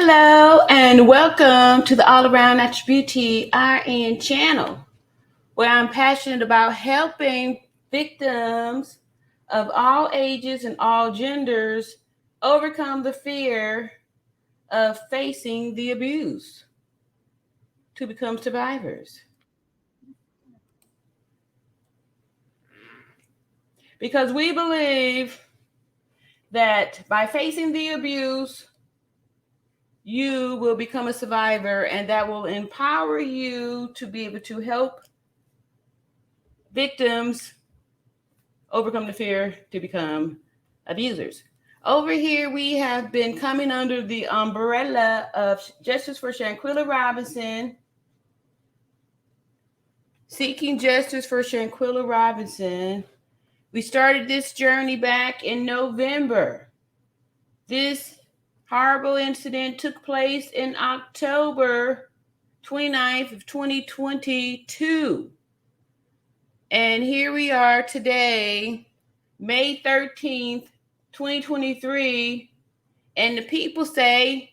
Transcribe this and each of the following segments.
Hello and welcome to the All Around Natural Beauty RN channel, where I'm passionate about helping victims of all ages and all genders overcome the fear of facing the abuse to become survivors. Because we believe that by facing the abuse, you will become a survivor, and that will empower you to be able to help victims overcome the fear to become abusers. Over here, we have been coming under the umbrella of Justice for Shanquella Robinson, seeking justice for Shanquella Robinson. We started this journey back in November. This horrible incident took place in October 29th of 2022. And here we are today, May 13th, 2023, and the people say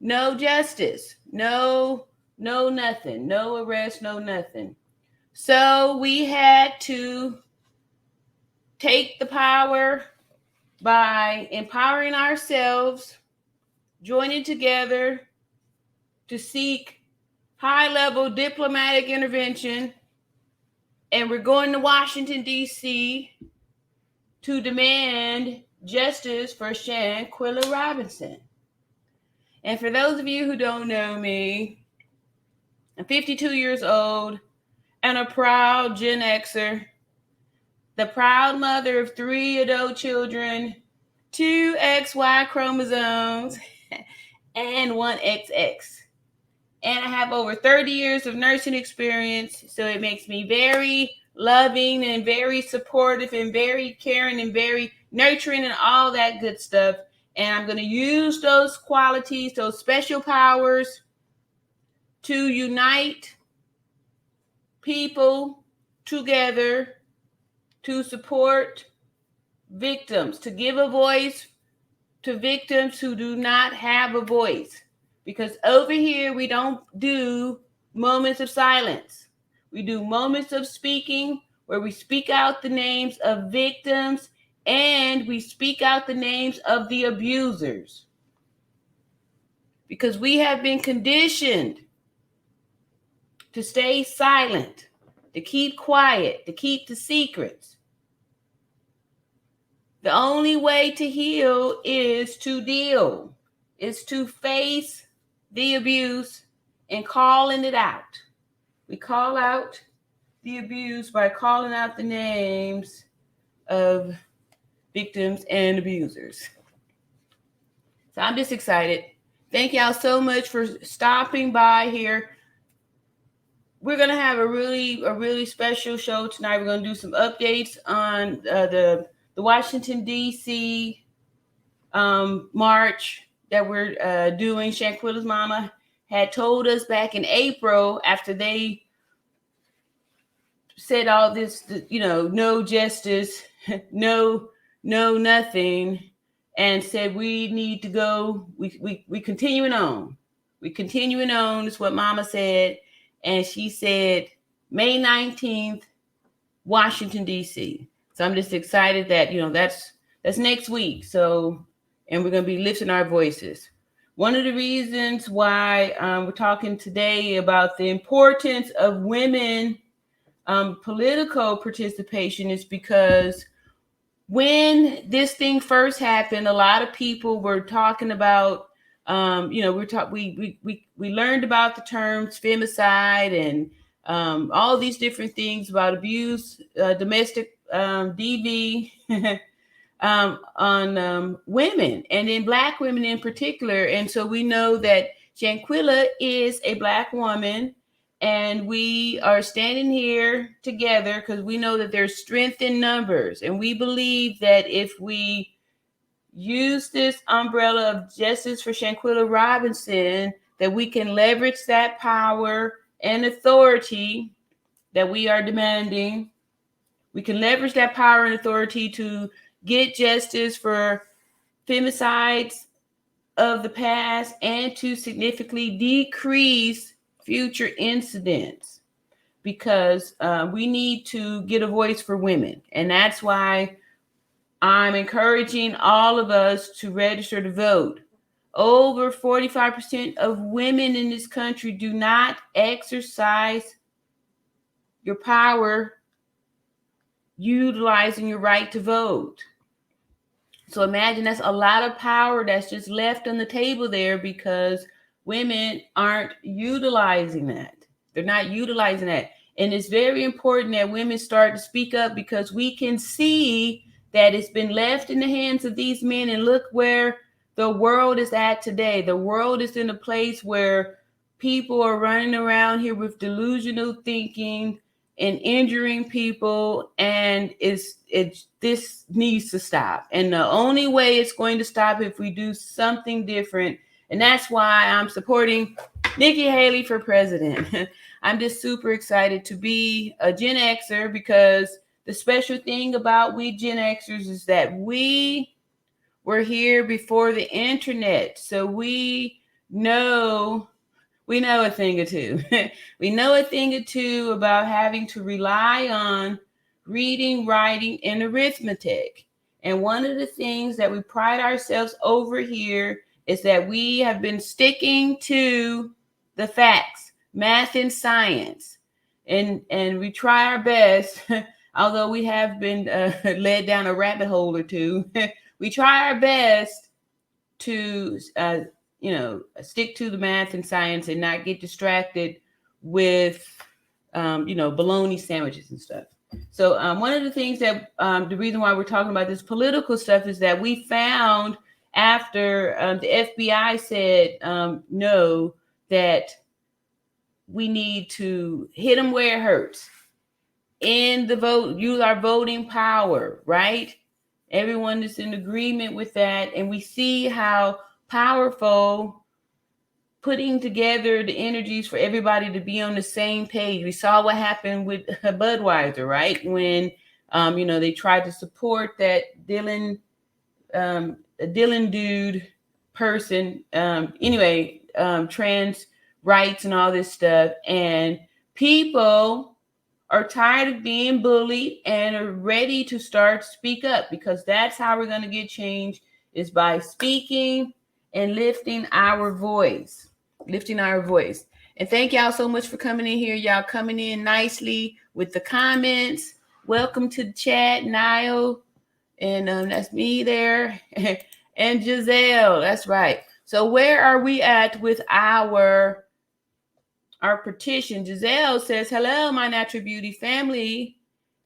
no justice, no nothing, no arrest, no nothing. So we had to take the power by empowering ourselves, joining together to seek high-level diplomatic intervention, and we're going to Washington, D.C., to demand justice for Shanquella Robinson. And for those of you who don't know me, I'm 52 years old and a proud Gen Xer, the proud mother of 3 adult children, 2 XY chromosomes, and 1 XX. And I have over 30 years of nursing experience, so it makes me very loving and very supportive and very caring and very nurturing and all that good stuff. And I'm going to use those qualities, those special powers, to unite people together to support victims, to give a voice to victims who do not have a voice. Because over here, we don't do moments of silence. We do moments of speaking where we speak out the names of victims and we speak out the names of the abusers. Because we have been conditioned to stay silent, to keep quiet, to keep the secrets. The only way to heal is to deal, is to face the abuse and calling it out. We call out the abuse by calling out the names of victims and abusers. So I'm just excited. Thank y'all so much for stopping by here. We're going to have a really special show tonight. We're going to do some updates on the Washington, D.C. March that we're doing. Shanquella's mama had told us back in April, after they said all this, no justice, no nothing, and said we need to go. We continuing on. We continuing on is what mama said. And she said May 19th, Washington, D.C. So I'm just excited that, that's next week. So, and we're going to be lifting our voices. One of the reasons why we're talking today about the importance of women political participation is because when this thing first happened, a lot of people were talking about, we learned about the terms femicide and all these different things about abuse, domestic DV on women, and then Black women in particular. And so we know that Shanquella is a Black woman, and we are standing here together because we know that there's strength in numbers. And we believe that if we use this umbrella of justice for Shanquella Robinson, that we can leverage that power and authority that we are demanding. We can leverage that power and authority to get justice for femicides of the past and to significantly decrease future incidents, because we need to get a voice for women. And that's why I'm encouraging all of us to register to vote. Over 45% of women in this country do not exercise your power utilizing your right to vote. So imagine that's a lot of power that's just left on the table there because women aren't utilizing that. They're not utilizing that. And it's very important that women start to speak up, because we can see that it's been left in the hands of these men. And look where the world is at today. The world is in a place where people are running around here with delusional thinking and injuring people, and this needs to stop. And the only way it's going to stop if we do something different. And that's why I'm supporting Nikki Haley for president. I'm just super excited to be a Gen Xer, because the special thing about we Gen Xers is that we were here before the internet. So we know a thing or two. We know a thing or two about having to rely on reading, writing, and arithmetic. And one of the things that we pride ourselves over here is that we have been sticking to the facts, math and science. And we try our best, although we have been led down a rabbit hole or two. We try our best to stick to the math and science and not get distracted with, bologna sandwiches and stuff. So one of the things that the reason why we're talking about this political stuff is that we found after the FBI said no, that we need to hit them where it hurts in the vote, use our voting power, right? Everyone is in agreement with that. And we see how powerful putting together the energies for everybody to be on the same page. We saw what happened with Budweiser, right? When, they tried to support that Dylan dude person. Trans rights and all this stuff. And people are tired of being bullied and are ready to start speak up, because that's how we're going to get change, is by speaking and lifting our voice. And thank y'all so much for coming in here. Y'all coming in nicely with the comments. Welcome to the chat, Niall. And that's me there. And Giselle, that's right. So where are we at with our petition? Giselle says, hello, my natural beauty family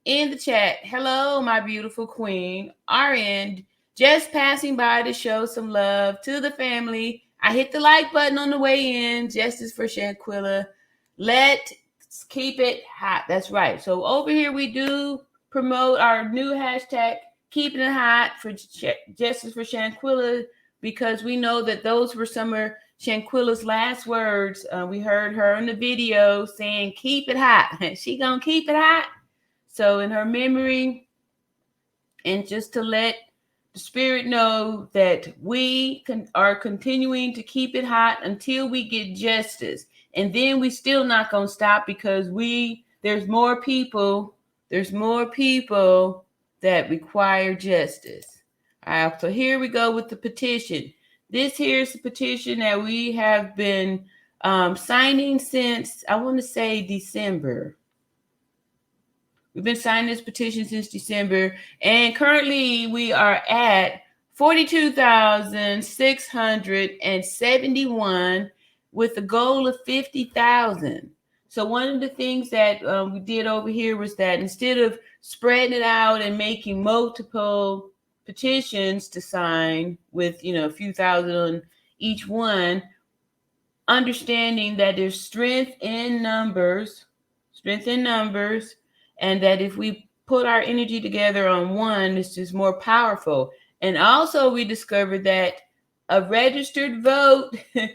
in the chat. Hello, my beautiful queen. RN, just passing by to show some love to the family. I hit the like button on the way in. Justice for Shanquella. Let's keep it hot. That's right. So over here we do promote our new hashtag, keeping it hot, for Justice for Shanquella, because we know that those were some of Shanquilla's last words. We heard her in the video saying, keep it hot. She gonna keep it hot. So in her memory, and just to let the spirit know that we are continuing to keep it hot until we get justice. And then we still not gonna stop, because there's more people that require justice. All right, so here we go with the petition. This here is the petition that we have been signing since, I want to say, December. We've been signing this petition since December, and currently we are at 42,671 with a goal of 50,000. So one of the things that we did over here was that instead of spreading it out and making multiple petitions to sign with, a few thousand on each one, understanding that there's strength in numbers, and that if we put our energy together on one, it's just more powerful. And also we discovered that a registered voter's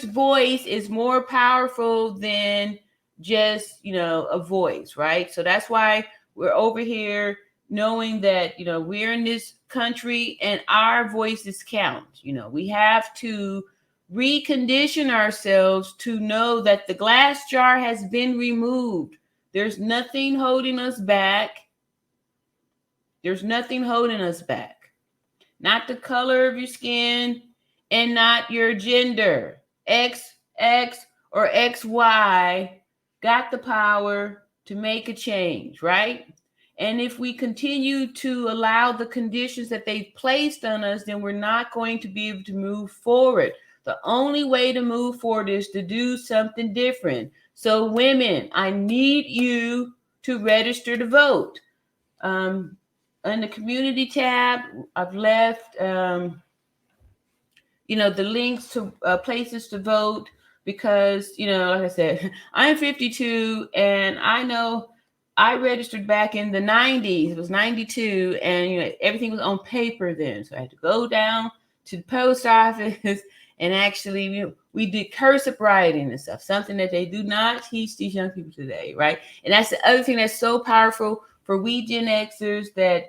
voice is more powerful than just, a voice, right? So that's why we're over here knowing that, we're in this country and our voices count. We have to recondition ourselves to know that the glass jar has been removed. There's nothing holding us back. There's nothing holding us back. Not the color of your skin and not your gender. XX or XY got the power to make a change, right? And if we continue to allow the conditions that they've placed on us, then we're not going to be able to move forward. The only way to move forward is to do something different. So women, I need you to register to vote. On the community tab, I've left, the links to places to vote because, like I said, I'm 52 and I know I registered back in the 90s. It was 92 and, everything was on paper then. So I had to go down to the post office and actually, we did cursive writing and stuff, something that they do not teach these young people today, right? And that's the other thing that's so powerful for we Gen Xers that,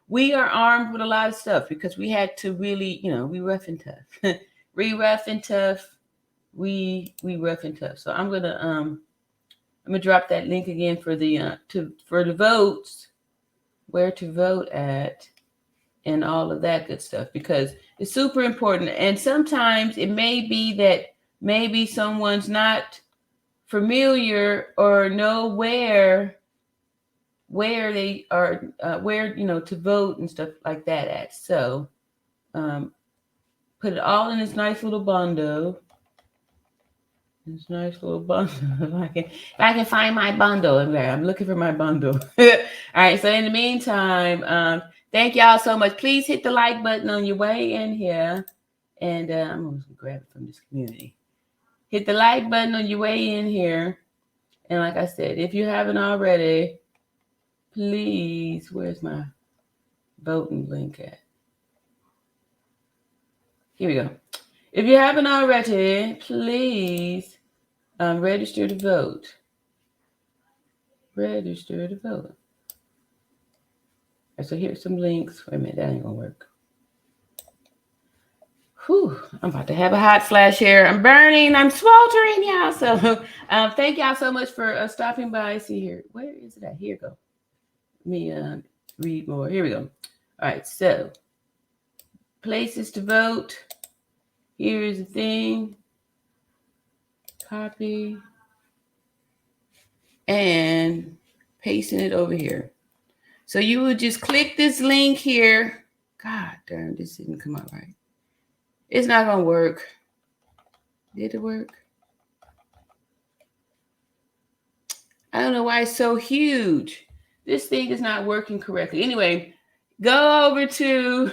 we are armed with a lot of stuff because we had to really, we rough and tough. We rough and tough. We rough and tough. So I'm gonna drop that link again for the for the votes, where to vote at, and all of that good stuff, because it's super important. And sometimes it may be that maybe someone's not familiar or know where they are, where, to vote and stuff like that at. So put it all in this nice little bundle. This nice little bundle. If I can find my bundle. I'm looking for my bundle. All right. So in the meantime, thank y'all so much. Please hit the like button on your way in here. And I'm going to grab it from this community. Hit the like button on your way in here. And like I said, if you haven't already, please, where's my voting link at? Here we go. If you haven't already, please register to vote. Register to vote. So here's some links. Wait a minute, that ain't gonna work. Whew, I'm about to have a hot flash here. I'm burning. I'm sweltering, y'all. So thank y'all so much for stopping by. See here. Where is it at? Here we go. Let me read more. Here we go. All right. So places to vote. Here is the thing. Copy. And pasting it over here. So you would just click this link here. God darn, this didn't come out right. It's not going to work. Did it work? I don't know why it's so huge. This thing is not working correctly. Anyway, go over to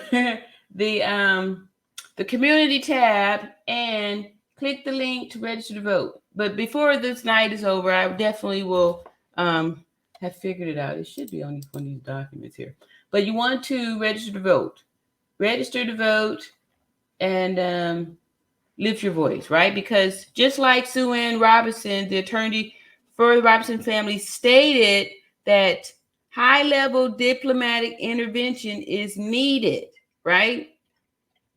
the community tab and click the link to register to vote. But before this night is over, I definitely will have figured it out. It should be on one of these documents here. But you want to register to vote. Register to vote and lift your voice, right? Because just like Sue Ann Robinson, the attorney for the Robinson family, stated that high-level diplomatic intervention is needed, right?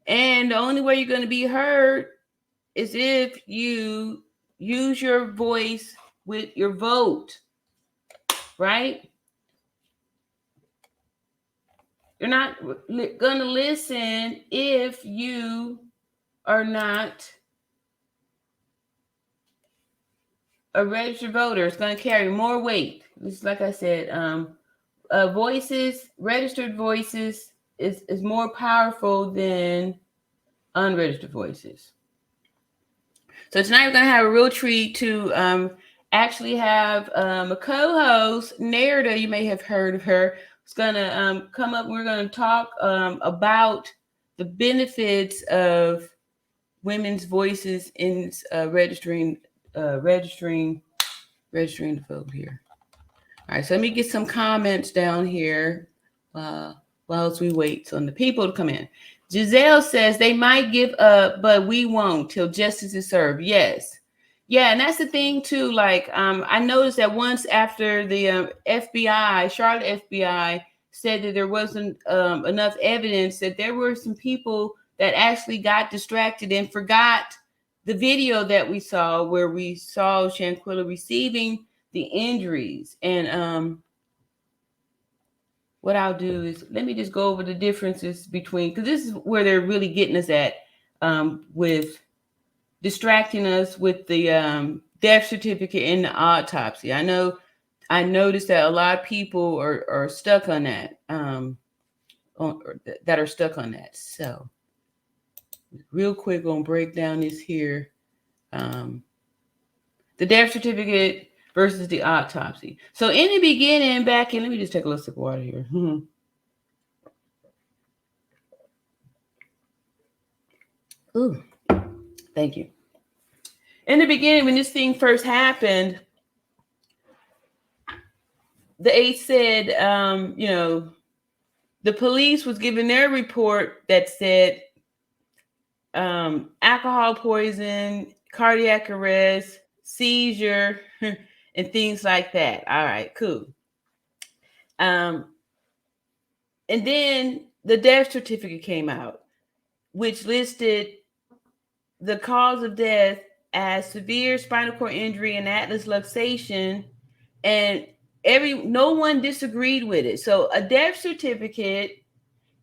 And the only way you're going to be heard is if you use your voice with your vote, right? You're not going to listen if you are not a registered voter. It's going to carry more weight. Just like I said, voices, registered voices is more powerful than unregistered voices. So tonight we're going to have a real treat to actually have a co-host, Nerida. You may have heard of her. It's going to come up. We're going to talk about the benefits of women's voices in registering to vote here. All right, so let me get some comments down here whilst we wait on the people to come in. Giselle says they might give up, but we won't till justice is served. Yes. Yeah, and that's the thing too. Like, I noticed that once after the FBI, Charlotte FBI, said that there wasn't enough evidence, that there were some people that actually got distracted and forgot the video that we saw, where we saw Shanquella receiving the injuries. And what I'll do is let me just go over the differences between, because this is where they're really getting us at, with distracting us with the death certificate and the autopsy. I noticed that a lot of people are stuck on that, that are stuck on that. So, real quick, gonna break down this here. The death certificate versus the autopsy. So, in the beginning, back in, let me just take a little sip of water here. Ooh, thank you. In the beginning, when this thing first happened, they said, the police was giving their report that said alcohol poison, cardiac arrest, seizure, and things like that. All right, cool. And then the death certificate came out, which listed the cause of death as severe spinal cord injury and atlas luxation, and no one disagreed with it. So a death certificate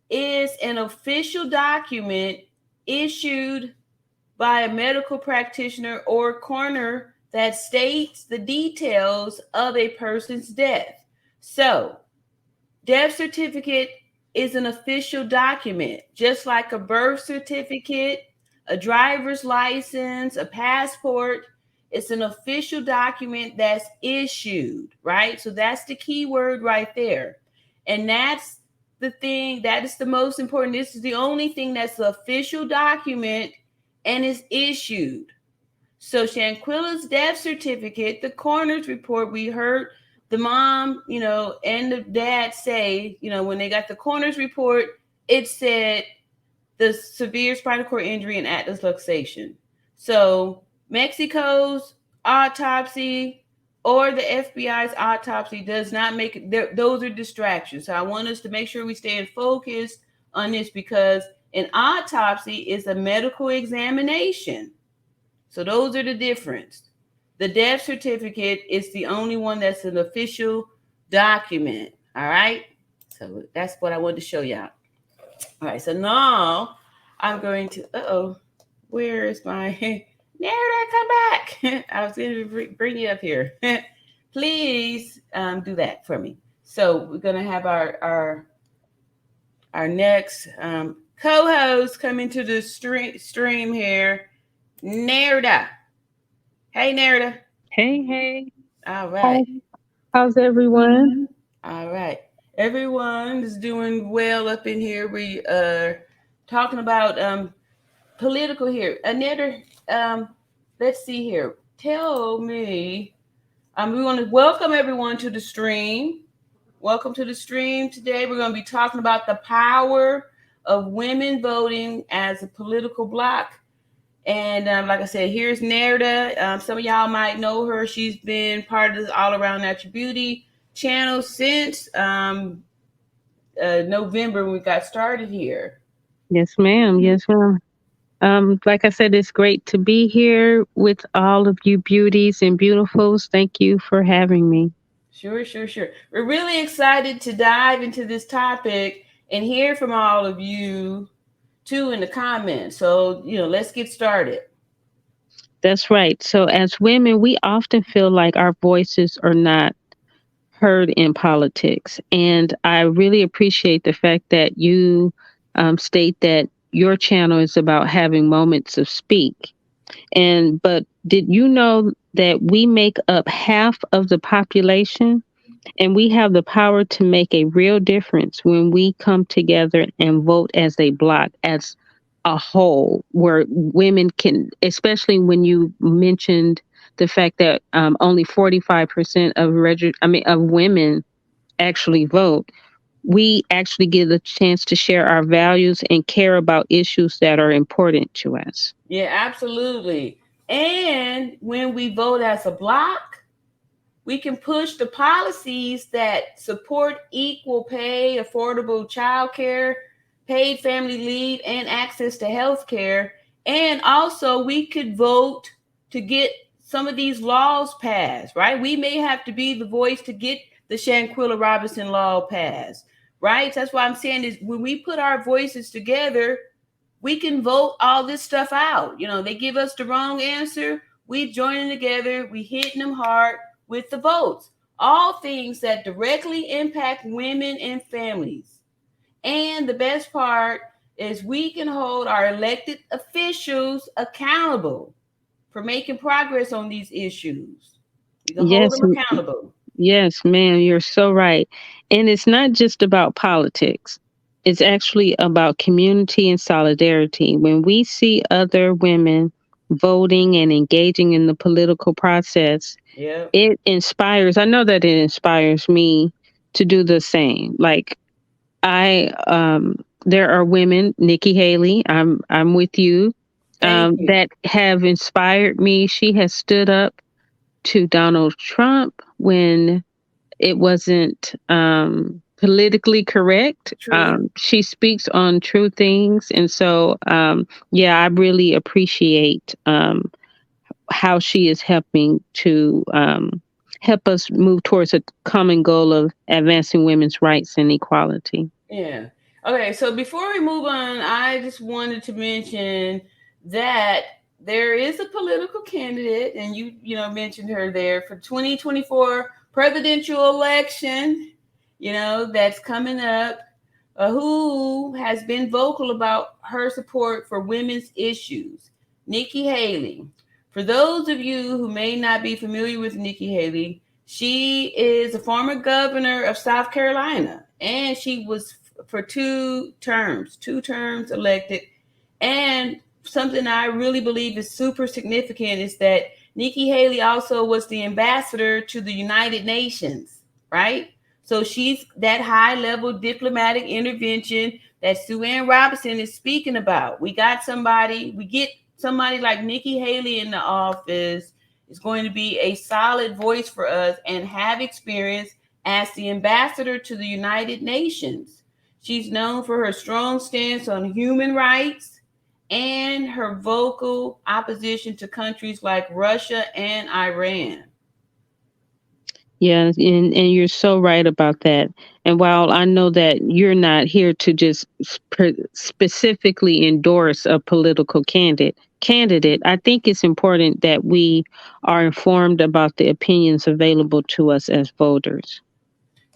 is an official document issued by a medical practitioner or coroner that states the details of a person's death. So, death certificate is an official document, just like a birth certificate, a driver's license, a passport. It's an official document that's issued, right? So that's the key word right there. And that's the thing that is the most important. This is the only thing that's the official document and is issued. So Shanquilla's death certificate, the coroner's report, we heard the mom, and the dad say, when they got the coroner's report, it said the severe spinal cord injury and atlas luxation. So Mexico's autopsy or the FBI's autopsy does not make it. Those are distractions. So I want us to make sure we stay focused on this, because an autopsy is a medical examination. So those are the difference. The death certificate is the only one that's an official document. All right. So that's what I wanted to show y'all. All right. So now I'm going to, where is my, Nerda, come back. I was going to bring you up here. Please do that for me. So we're going to have our next co-host come into the stream here. Nerda. Hey, Nerda. Hey. All right. How's everyone? All right. Everyone is doing well up in here. We are talking about political here. Nerda, let's see here. Tell me, we want to welcome everyone to the stream. Welcome to the stream. Today we're going to be talking about the power of women voting as a political bloc. And like I said, here's Nerda. Some of y'all might know her. She's been part of this All Around Natural Beauty channel since November when we got started here. Yes, ma'am. Yes, ma'am. Like I said, it's great to be here with all of you beauties and beautifuls. Thank you for having me. Sure. We're really excited to dive into this topic and hear from all of you too in the comments. So, let's get started. That's right. So as women, we often feel like our voices are not heard in politics. And I really appreciate the fact that you state that your channel is about having moments of speak. But did you know that we make up half of the population? And we have the power to make a real difference when we come together and vote as a bloc, as a whole, where women can, especially when you mentioned the fact that only 45% of women actually vote. We actually get a chance to share our values and care about issues that are important to us. Yeah, absolutely. And when we vote as a block, we can push the policies that support equal pay, affordable child care, paid family leave, and access to health care. And also, we could vote to get some of these laws passed, right? We may have to be the voice to get the Shanquilla Robinson law passed, right? That's why I'm saying is when we put our voices together, we can vote all this stuff out. They give us the wrong answer. We joining together. We hitting them hard with the votes. All things that directly impact women and families. And the best part is we can hold our elected officials accountable for making progress on these issues. We can hold Yes, them accountable. yes, ma'am, you're so right. And it's not just about politics. It's actually about community and solidarity. When we see other women voting and engaging in the political process, Yep. it inspires. I know that it inspires me to do the same. Like there are women, Nikki Haley, I'm with you, Thank you. that have inspired me. She has stood up to Donald Trump when it wasn't politically correct. True. She speaks on true things. And so, yeah, I really appreciate how she is helping to help us move towards a common goal of advancing women's rights and equality. Yeah. Okay, so before we move on, I just wanted to mention that there is a political candidate, and you mentioned her there for 2024 presidential election, that's coming up, who has been vocal about her support for women's issues. Nikki Haley. For those of you who may not be familiar with Nikki Haley, she is a former governor of South Carolina, and she was for two terms elected. And something I really believe is super significant is that Nikki Haley also was the ambassador to the United Nations, right? So she's that high level diplomatic intervention that Sue Ann Robinson is speaking about. We get somebody like Nikki Haley in the office is going to be a solid voice for us and have experience as the ambassador to the United Nations. She's known for her strong stance on human rights and her vocal opposition to countries like Russia and Iran. Yeah, and you're so right about that. And while I know that you're not here to just specifically endorse a political candidate, I think it's important that we are informed about the opinions available to us as voters.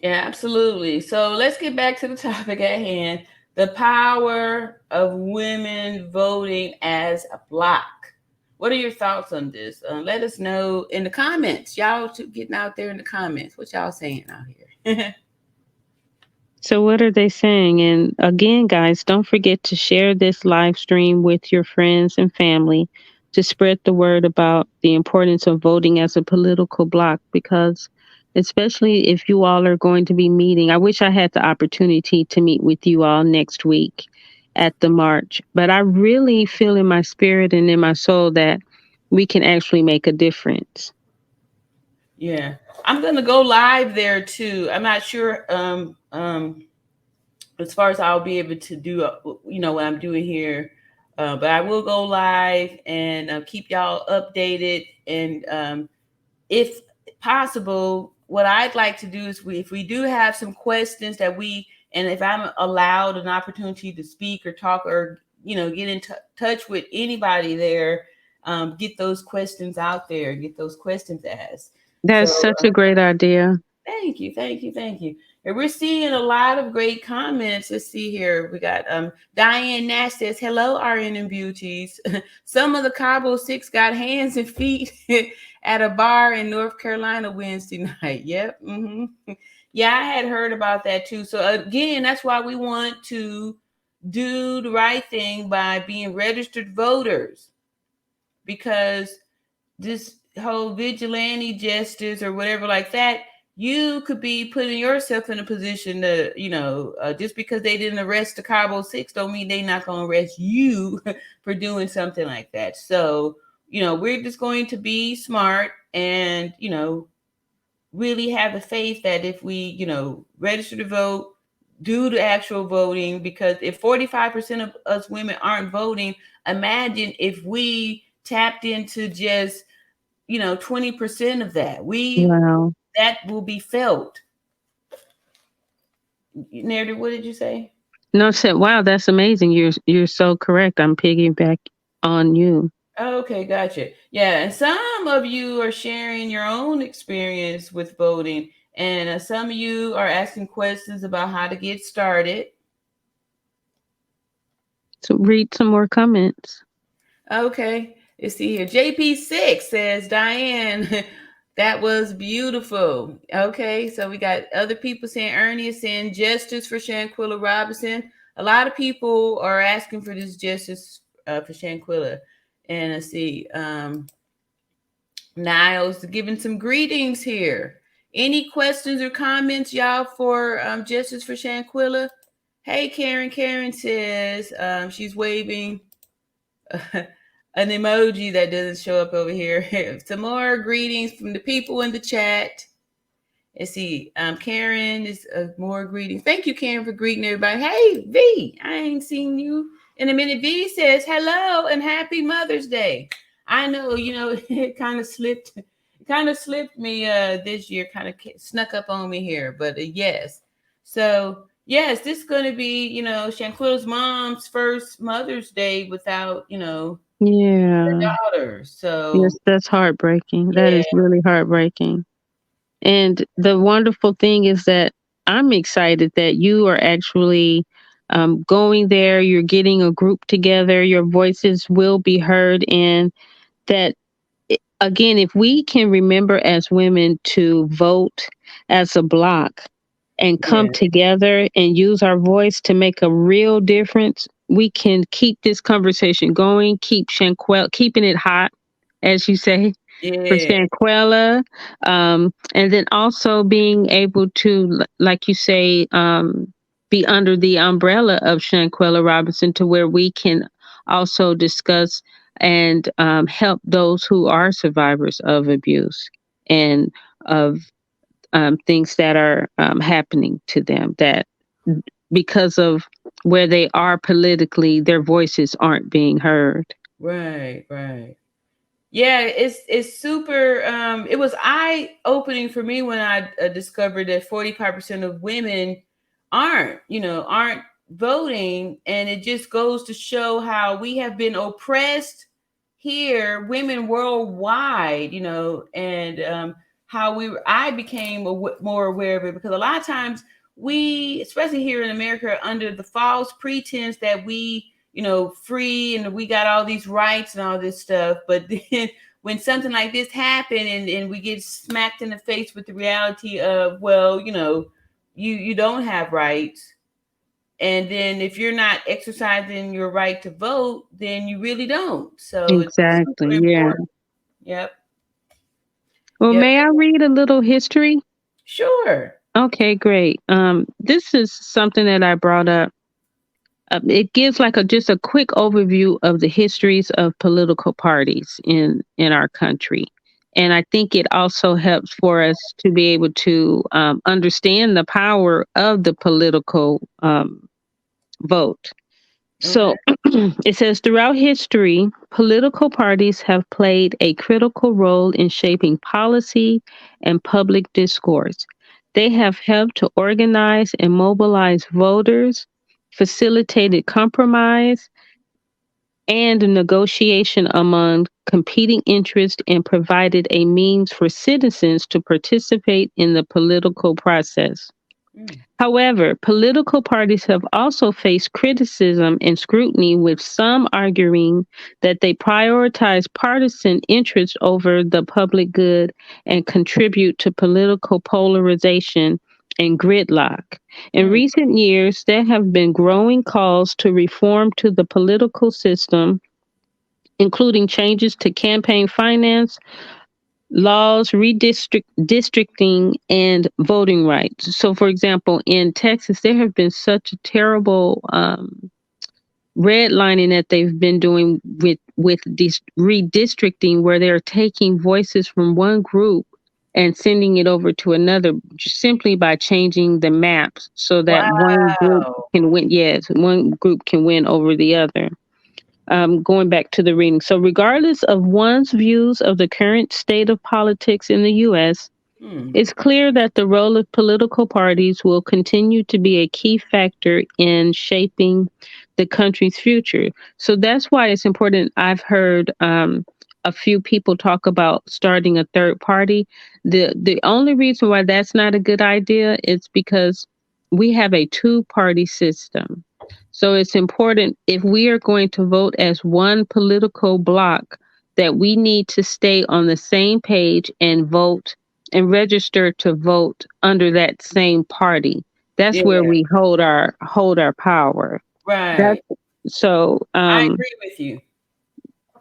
Yeah, absolutely. So let's get back to the topic at hand, the power of women voting as a block. What are your thoughts on this? Let us know in the comments. Y'all getting out there in the comments. What y'all saying out here? So, what are they saying? And again, guys, don't forget to share this live stream with your friends and family to spread the word about the importance of voting as a political bloc, because especially if you all are going to be meeting, I wish I had the opportunity to meet with you all next week at the march, but I really feel in my spirit and in my soul that we can actually make a difference. Yeah, I'm gonna go live there too. I'm not sure as far as I'll be able to do what I'm doing here, but I will go live and keep y'all updated. And if possible, what I'd like to do is if we do have some questions and if I'm allowed an opportunity to speak or talk or get in touch with anybody there, get those questions out there, get those questions asked. That's So such a great idea. thank you, thank you, thank you. And we're seeing a lot of great comments. Let's see here. We got Diane Nash says, "Hello, RN and beauties. Some of the Cabo Six got hands and feet at a bar in North Carolina Wednesday night." Yep. Yeah, I had heard about that too. So again, that's why we want to do the right thing by being registered voters, because this whole vigilante justice or whatever like that, you could be putting yourself in a position to, just because they didn't arrest the Cabo Six don't mean they're not going to arrest you for doing something like that. So we're just going to be smart and, really have the faith that if we, register to vote, do the actual voting, because if 45% of us women aren't voting, imagine if we tapped into just, 20% of that. Wow. That will be felt. Narrative, what did you say? No, I said, wow, that's amazing. You're so correct. I'm piggyback on you. Okay, gotcha. Yeah, and some of you are sharing your own experience with voting, and some of you are asking questions about how to get started. So read some more comments. Okay, let's see here. JP6 says, Diane, that was beautiful. Okay, so we got other people saying, Ernie is saying, justice for Shanquilla Robinson. A lot of people are asking for this justice for Shanquilla. And let's see, Niles giving some greetings here. Any questions or comments, y'all, for justice for Shanquilla? Hey, Karen. Karen says she's waving an emoji that doesn't show up over here. Some more greetings from the people in the chat. Let's see. Karen is more greetings. Thank you, Karen, for greeting everybody. Hey, V, I ain't seen you in a minute. V says hello and happy Mother's Day. I know, it kind of slipped me this year, kind of snuck up on me here, but yes. So yes, this is going to be, Shanquilla's mom's first Mother's Day without, her Yeah. daughter. So Yes, that's heartbreaking. That yeah, is really heartbreaking. And the wonderful thing is that I'm excited that you are actually going there. You're getting a group together. Your voices will be heard. And that, again, if we can remember as women to vote as a block and come yeah, together and use our voice to make a real difference, we can keep this conversation going, keeping it hot, as you say, for yeah, Shanquella. And then also being able to, like you say, be under the umbrella of Shanquella Robinson, to where we can also discuss and help those who are survivors of abuse and of things that are happening to them, that because of where they are politically, their voices aren't being heard. right, right. Yeah, it's super. It was eye opening for me when I discovered that 45% of women aren't voting, and it just goes to show how we have been oppressed here, women worldwide, and how I became more aware of it, because a lot of times we, especially here in America, are under the false pretense that we, free and we got all these rights and all this stuff. But then when something like this happened, and we get smacked in the face with the reality of, well, you don't have rights. And then if you're not exercising your right to vote, then you really don't. So it's Exactly. super Yeah. important. Yep. Well, Yep. may I read a little history? Sure. Okay, great. This is something that I brought up. It gives like just a quick overview of the histories of political parties in our country, and I think it also helps for us to be able to understand the power of the political vote. Okay. So it says throughout history, political parties have played a critical role in shaping policy and public discourse. They have helped to organize and mobilize voters, facilitated compromise and negotiation among competing interests, and provided a means for citizens to participate in the political process. Mm. However, political parties have also faced criticism and scrutiny, with some arguing that they prioritize partisan interests over the public good and contribute to political polarization and gridlock. In Mm. recent years, there have been growing calls to reform to the political system, including changes to campaign finance, laws, redistricting, and voting rights. So, for example, in Texas, there have been such a terrible redlining that they've been doing with this redistricting, where they're taking voices from one group and sending it over to another, just simply by changing the maps so that one group Wow. can win. Yes, one group can win over the other. Going back to the reading. So, regardless of one's views of the current state of politics in the U.S., it's clear that the role of political parties will continue to be a key factor in shaping the country's future. So that's why it's important. I've heard a few people talk about starting a third party. The only reason why that's not a good idea is because we have a two-party system. So it's important, if we are going to vote as one political bloc, that we need to stay on the same page and vote and register to vote under that same party. That's where Yeah, we hold our power. That's right. so I agree with you.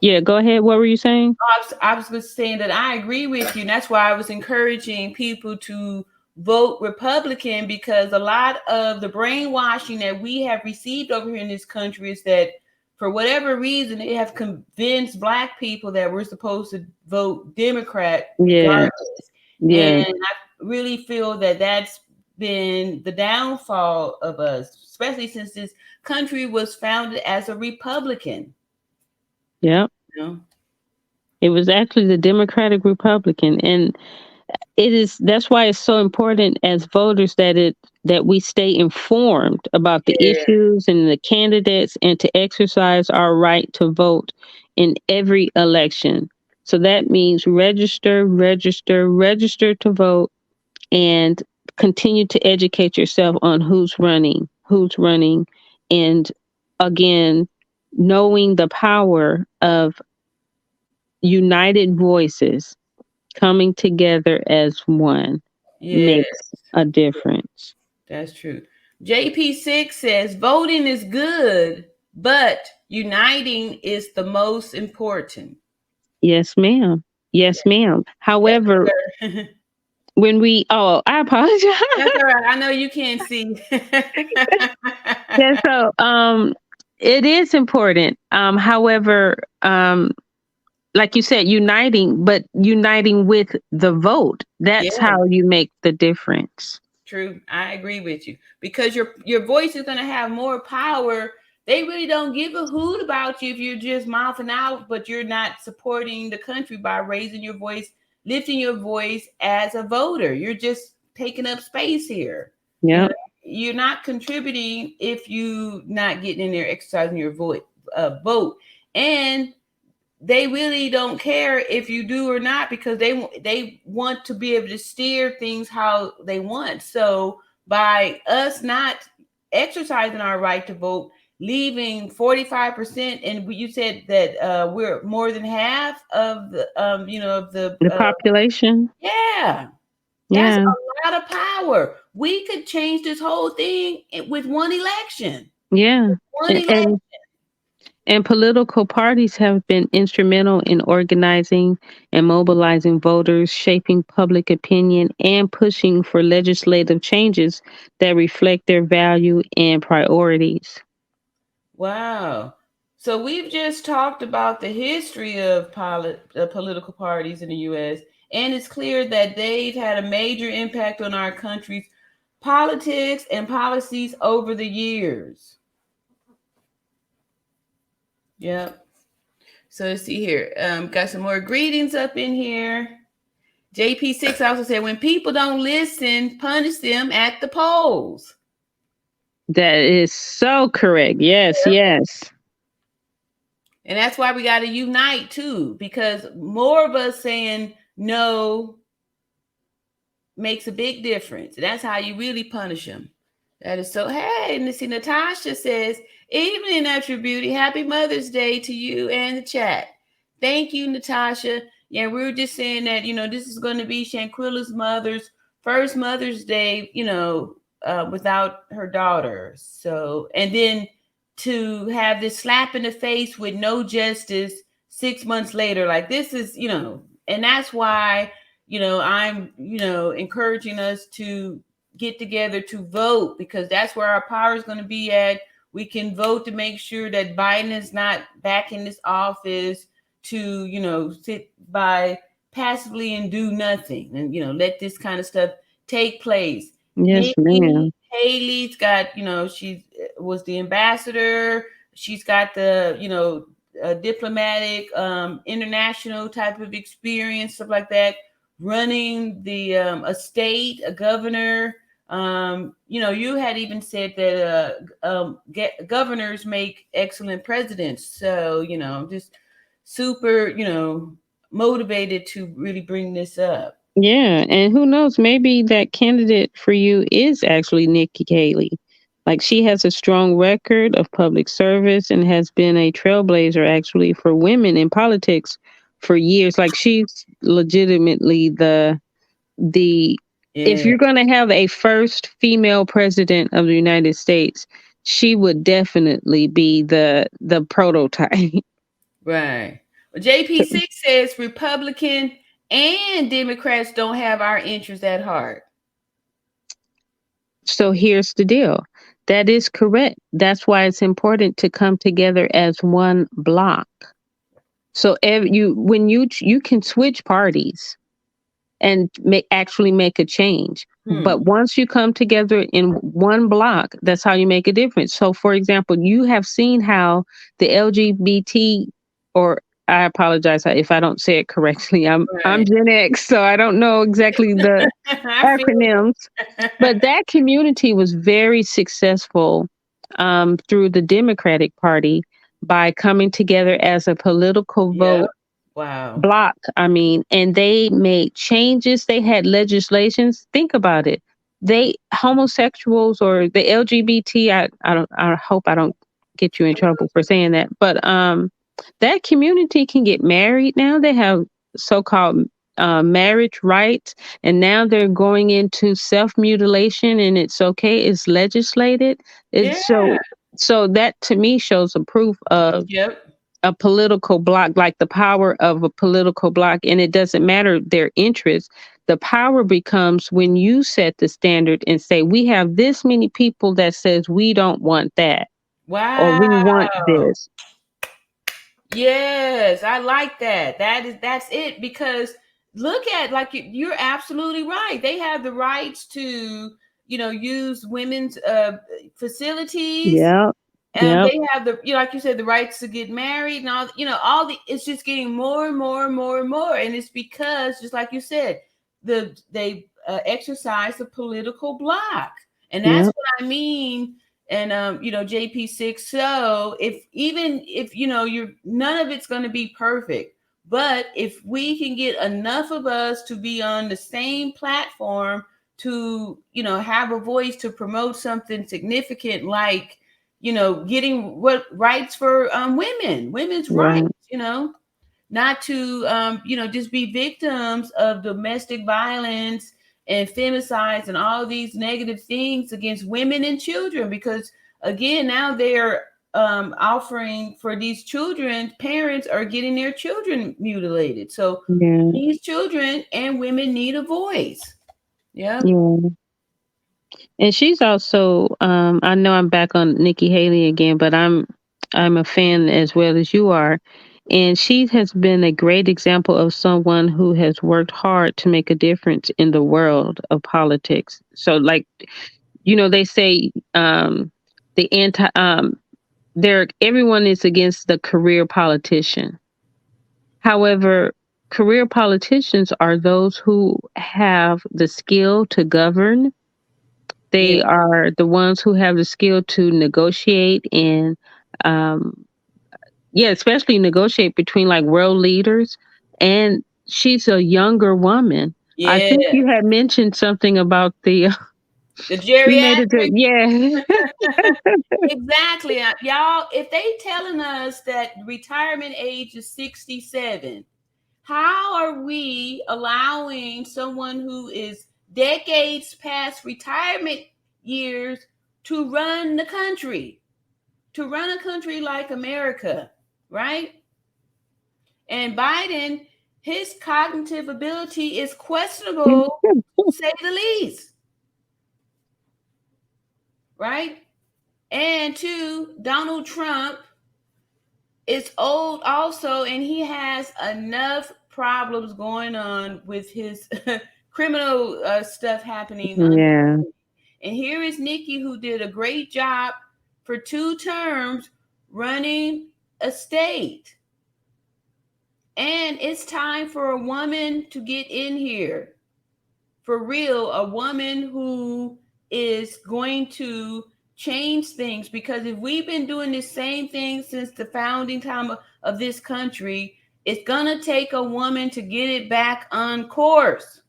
yeah, go ahead. What were you saying? I was just saying that I agree with you. And that's why I was encouraging people to vote Republican, because a lot of the brainwashing that we have received over here in this country is that for whatever reason, they have convinced Black people that we're supposed to vote Democrat Yeah, regardless. yeah, And I really feel that that's been the downfall of us, especially since this country was founded as a Republican. yeah. You know? It was actually the Democratic Republican, and that's why it's so important as voters that we stay informed about the Yeah. issues and the candidates, and to exercise our right to vote in every election. So that means register to vote, and continue to educate yourself on who's running, and again, knowing the power of united voices coming together as one Yeah. makes a difference. That's true. JP6 says voting is good, but uniting is the most important. Yes, ma'am. Yes, ma'am. However, Yes, sir. when we I That's apologize. all right. I know you can't see. Yeah, so it is important. However, like you said, uniting with the vote. That's Yeah, how you make the difference. true. I agree with you because your voice is going to have more power. They really don't give a hoot about you if you're just mouthing out, but you're not supporting the country by raising your voice, lifting your voice as a voter. You're just taking up space here. You Yeah. know, you're not contributing if you not getting in there exercising your vote. And they really don't care if you do or not, because they want to be able to steer things how they want. So by us not exercising our right to vote, leaving 45%, and you said that we're more than half of the of the The population. yeah, that's Yeah. a lot of power. We could change this whole thing with one election. Yeah. One And, election. and And political parties have been instrumental in organizing and mobilizing voters, shaping public opinion, and pushing for legislative changes that reflect their value and priorities. Wow. So we've just talked about the history of political parties in the U.S., and it's clear that they've had a major impact on our country's politics and policies over the years. Yep. So let's see here. Got some more greetings up in here. JP6 also said, when people don't listen, punish them at the polls. That is so correct. Yes, yes. And that's why we got to unite too, because more of us saying no makes a big difference. That's how you really punish them. That is so. Hey, and see, Natasha says, evening, Natural Beauty. Happy Mother's Day to you and the chat. Thank you, Natasha. Yeah, we were just saying that, this is going to be Shanquilla's mother's first Mother's Day, without her daughter. So, and then to have this slap in the face with no justice 6 months later, like this is, and that's why, I'm, encouraging us to get together to vote, because that's where our power is going to be at We can vote to make sure that Biden is not back in this office to, sit by passively and do nothing, and, let this kind of stuff take place. Yes, Nikki ma'am. Haley's got, she was the ambassador. She's got the, diplomatic, international type of experience, stuff like that, running the a state, a governor. You had even said that governors make excellent presidents. So, just super, motivated to really bring this up. Yeah, and who knows, maybe that candidate for you is actually Nikki Haley. Like, she has a strong record of public service and has been a trailblazer actually for women in politics for years. Like, she's legitimately the if Yeah. you're going to have a first female president of the United States, she would definitely be the prototype. Right. Well, JP6 says Republican and Democrats don't have our interests at heart. So here's the deal. That is correct. That's why it's important to come together as one block. So you can switch parties and actually make a change. But once you come together in one block, that's how you make a difference. So, for example, you have seen how the LGBT, or I apologize if I don't say it correctly. I'm Right. Gen X, so I don't know exactly the I feel acronyms. But that community was very successful through the Democratic Party by coming together as a political yeah. vote Wow. block. I mean, and they made changes. They had legislations. Think about it. They homosexuals or the LGBT. I don't. I hope I don't get you in trouble for saying that. But that community can get married now. They have so-called marriage rights, and now they're going into self-mutilation, and it's okay. It's legislated. Yeah. It's so that to me shows a proof of Yep. a political block, like the power of a political block, and it doesn't matter their interests. The power becomes when you set the standard and say, we have this many people that says we don't want that, or we want Wow. this. Yes, I like that. That's it, because look at, like, you're absolutely right. They have the rights to, use women's facilities. Yep. Yep. They have the, like you said, the rights to get married and all, all the, it's just getting more and more and more and more. And it's because, just like you said, they exercise the political block. And that's Yep. what I mean. And, JP6. So if you're, none of it's going to be perfect, but if we can get enough of us to be on the same platform to, have a voice to promote something significant, like, getting what rights for women's Right. rights, not to, just be victims of domestic violence and femicides and all these negative things against women and children. Because again, now they're offering for these children, parents are getting their children mutilated. So Yeah. these children and women need a voice. Yeah. Yeah. And she's also, I know I'm back on Nikki Haley again, but I'm a fan as well as you are. And she has been a great example of someone who has worked hard to make a difference in the world of politics. So, like, they say the anti there everyone is against the career politician. However, career politicians are those who have the skill to govern. Yeah. They are the ones who have the skill to negotiate and, um, yeah, especially negotiate between like world leaders. And she's a younger woman. I Yeah. think you had mentioned something about the The you made it to, geriatric. yeah. Exactly. Y'all, if they telling us that retirement age is 67, how are we allowing someone who is decades past retirement years to run the country, to run a country like America, right? And Biden, his cognitive ability is questionable, to say the least, right? And two, Donald Trump is old also, and he has enough problems going on with his criminal stuff happening. Yeah. And here is Nikki, who did a great job for 2 terms running a state. And it's time for a woman to get in here. For real, a woman who is going to change things. Because if we've been doing the same thing since the founding time of this country, it's going to take a woman to get it back on course.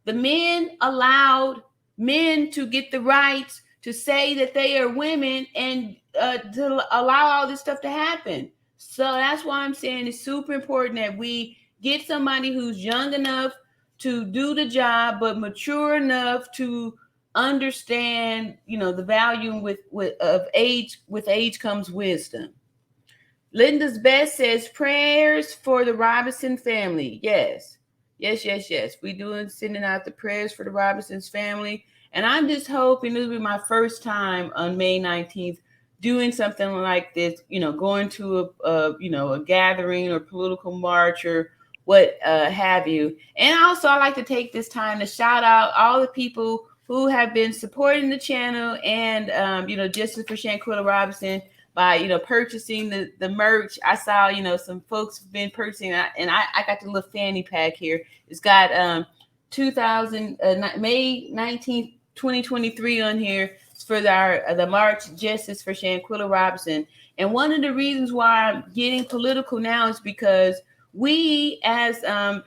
The men allowed men to get the rights to say that they are women and to allow all this stuff to happen. So that's why I'm saying it's super important that we get somebody who's young enough to do the job, but mature enough to understand, the value of age. With age comes wisdom. Linda's Best says prayers for the Robinson family. Yes. Yes. We doing sending out the prayers for the Robinsons family. And I'm just hoping this will be my first time on May 19th doing something like this, going to a gathering or political march or what have you. And also I like to take this time to shout out all the people who have been supporting the channel and Justice for Shanquilla Robinson by purchasing the merch. I saw some folks have been purchasing, and I got the little fanny pack here. It's got 2000 May 19th 2023 on here. It's for the March Justice for Shanquilla Robinson. And one of the reasons why I'm getting political now is because we as black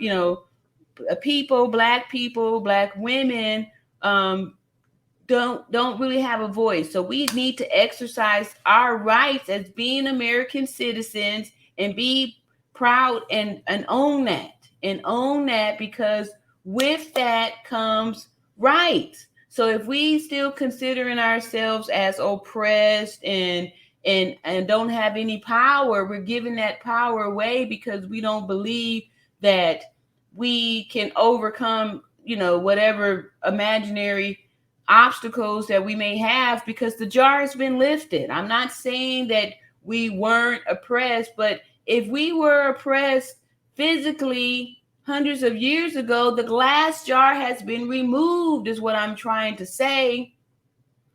people, black women, don't really have a voice. So we need to exercise our rights as being American citizens and be proud and own that, because with that comes rights. So if we still considering ourselves as oppressed and don't have any power, we're giving that power away because we don't believe that we can overcome, whatever imaginary obstacles that we may have, because the jar has been lifted. I'm not saying that we weren't oppressed, but if we were oppressed physically hundreds of years ago, the glass jar has been removed, is what I'm trying to say.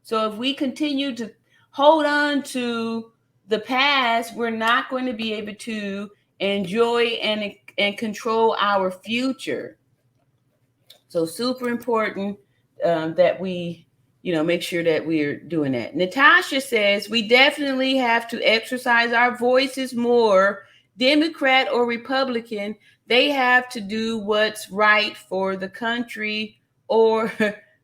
So if we continue to hold on to the past, we're not going to be able to enjoy and control our future. So super important that we, make sure that we're doing that. Natasha says we definitely have to exercise our voices more, Democrat or Republican. They have to do what's right for the country or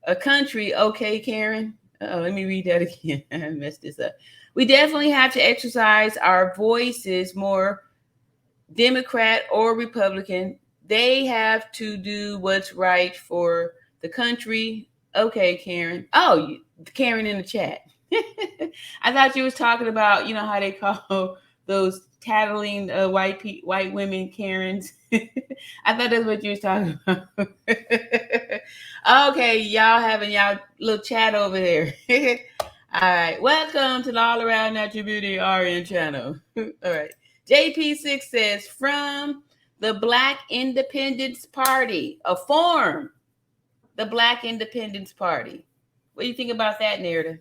a country. Okay, Karen. Let me read that again. I messed this up. We definitely have to exercise our voices more, Democrat or Republican. They have to do what's right for the country. Okay, Karen. Oh, Karen in the chat. I thought you was talking about, how they call those tattling white women Karens. I thought that's what you was talking about. Okay, y'all having y'all little chat over there. All right, welcome to the All Around Natural Beauty RN channel. All right, JP6 says from the Black Independence Party, a form. The Black Independence Party. What do you think about that narrative?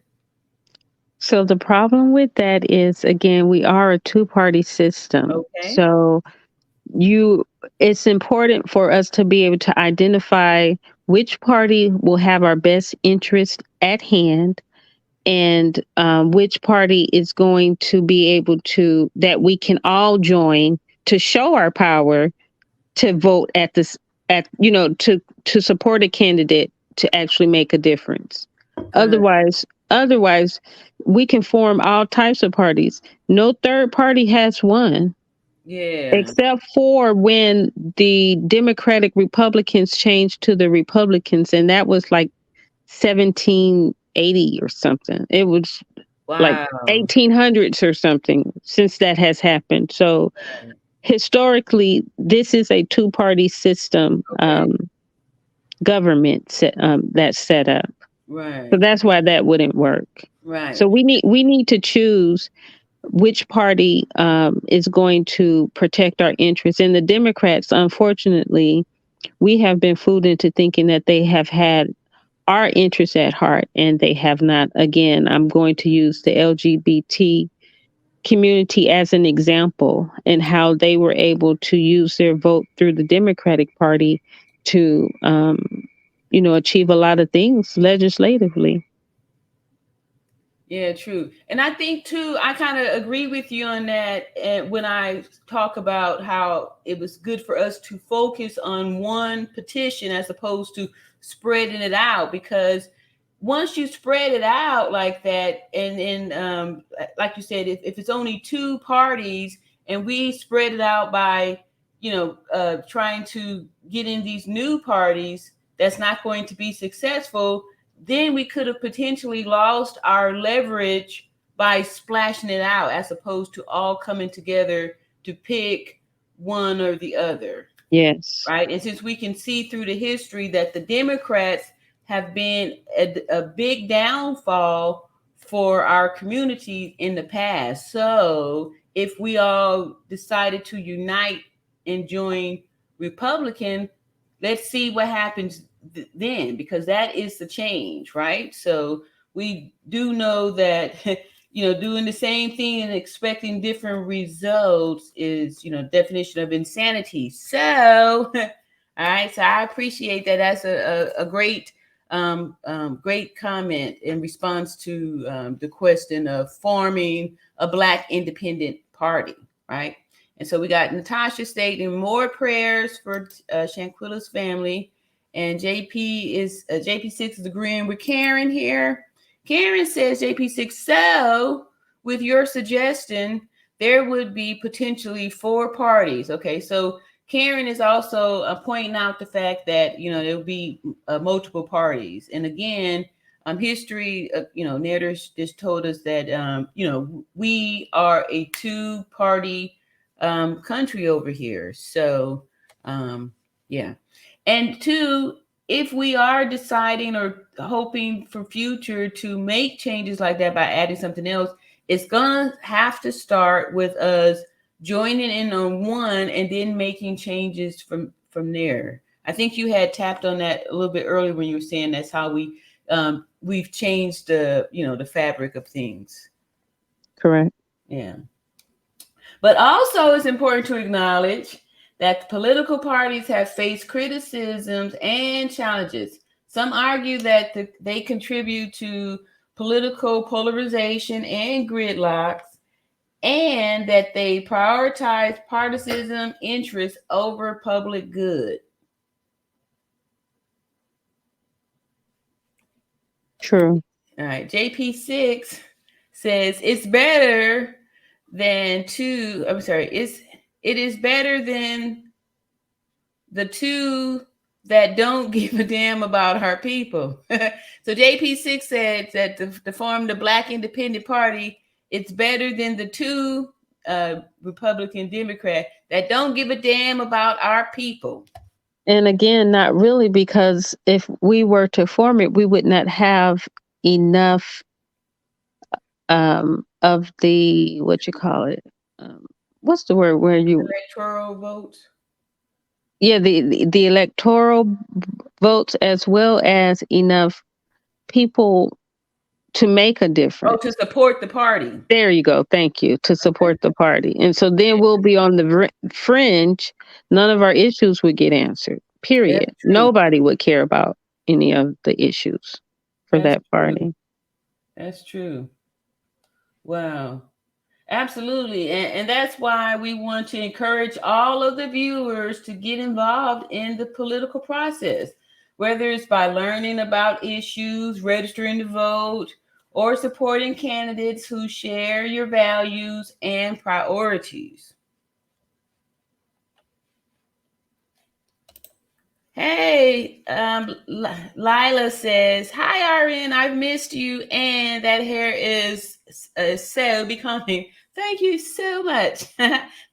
So the problem with that is, again, we are a two-party system. Okay. So it's important for us to be able to identify which party will have our best interest at hand, and which party is going to be able to, that we can all join to show our power to vote to support a candidate to actually make a difference. Otherwise, we can form all types of parties. No third party has won. Yeah. Except for when the Democratic Republicans changed to the Republicans, and that was like 1780 or something. It was like 1800s or something since that has happened. So historically, this is a two-party system government that's set up. So Right. that's why that wouldn't work. So Right. we need to choose which party is going to protect our interests. And the Democrats, unfortunately, we have been fooled into thinking that they have had our interests at heart, and they have not. Again, I'm going to use the LGBT community as an example and how they were able to use their vote through the Democratic Party to, achieve a lot of things legislatively. Yeah, true. And I think too, I kind of agree with you on that. And when I talk about how it was good for us to focus on one petition as opposed to spreading it out, because once you spread it out like that, and like you said, if it's only two parties and we spread it out by, trying to get in these new parties, that's not going to be successful. Then we could have potentially lost our leverage by splashing it out as opposed to all coming together to pick one or the other. Yes. Right. And since we can see through the history that the Democrats have been a big downfall for our community in the past. So if we all decided to unite and join Republican, let's see what happens then, because that is the change, right? So we do know that doing the same thing and expecting different results is, definition of insanity. So all right, so I appreciate that. That's a great great comment in response to the question of forming a Black independent party, right? And so we got Natasha stating more prayers for Shanquilla's family. And JP6 is agreeing with Karen here. Karen says, JP6, so with your suggestion, there would be potentially 4 parties. Okay, so Karen is also pointing out the fact that, there will be multiple parties. And again, history, narrators just told us that, we are a 2-party country over here. So, yeah. And 2, if we are deciding or hoping for future to make changes like that by adding something else, it's going to have to start with us joining in on one and then making changes from there. I think you had tapped on that a little bit earlier when you were saying that's how we've changed the fabric of things. Correct. Yeah. But also, it's important to acknowledge that political parties have faced criticisms and challenges. Some argue that they contribute to political polarization and gridlocks, and that they prioritize partisan interests over public good. True. All right, JP6 says it's better than two. I'm sorry, it is better than the 2 that don't give a damn about our people. So JP6 said that to form the Black Independent Party, it's better than the 2 Republican Democrat that don't give a damn about our people. And again, not really, because if we were to form it, we would not have enough of the, what you call it, what's the word where you, Electoral votes. yeah, the electoral votes, as well as enough people to make a Oh, difference. to support the party. There you go. Thank you. To support the party. And so then we'll be on the fringe. None of our issues would get answered. Period. That's true. Nobody would care about any of the issues for That's that party. That's true. Wow. Absolutely. And that's why we want to encourage all of the viewers to get involved in the political process, whether it's by learning about issues, registering to vote, or supporting candidates who share your values and priorities. Hey, Lila says, hi, RN, I've missed you, and that hair is so becoming. Thank you so much.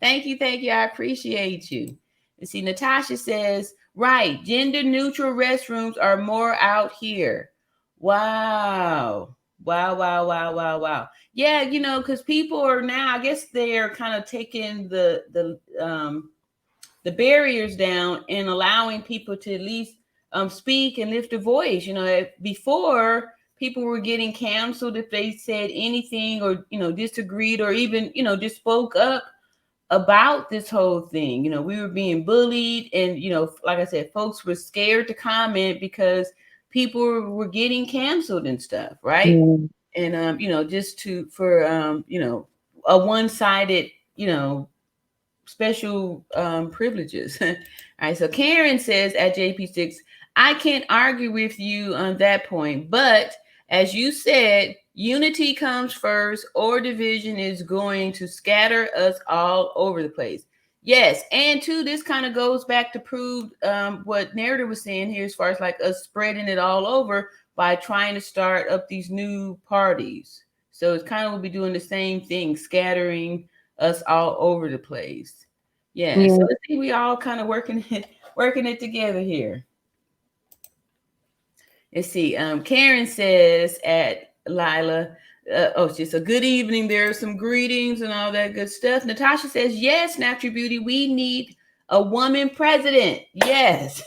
Thank you. I appreciate you. And see, Natasha says, right, gender neutral restrooms are more out here. Wow. Wow, wow, wow, wow, wow. Yeah, because people are now, I guess they're kind of taking the barriers down and allowing people to at least speak and lift a voice. Before people were getting canceled if they said anything or disagreed or even just spoke up about this whole thing. We were being bullied, and like I said, folks were scared to comment because people were getting canceled and stuff, right? Yeah. And just to for a one-sided special privileges. All right, so Karen says at JP6, I can't argue with you on that point, but as you said, unity comes first, or division is going to scatter us all over the place. Yes, and two, this kind of goes back to prove what Narrative was saying here, as far as like us spreading it all over by trying to start up these new parties. So it's kind of will be doing the same thing, scattering us all over the place. Yeah, so Yeah. I think we all kind of working it together here. Let's see. Karen says at Lila, oh, she's a good evening. There are some greetings and all that good stuff. Natasha says, yes, Natural Beauty, we need a woman president. Yes.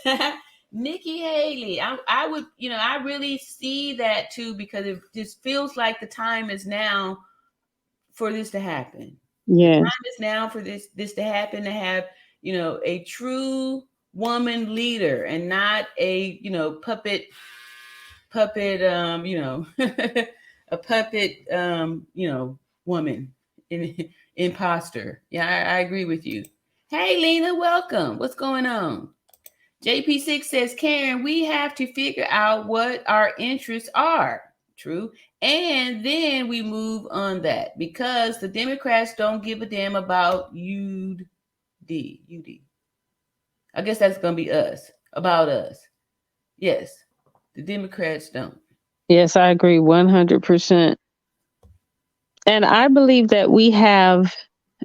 Nikki Haley, I would, I really see that too, because it just feels like the time is now for this to happen. The Yes. time is now for this to happen, to have a true woman leader and not a puppet a puppet woman in, imposter. Yeah, I agree with you. Hey Lena, welcome. What's going on? JP6 says, Karen, we have to figure out what our interests are. True. And then we move on that, because the Democrats don't give a damn about UD. I guess that's going to be us, about us. Yes, the Democrats don't. Yes, I agree 100%. And I believe that we have,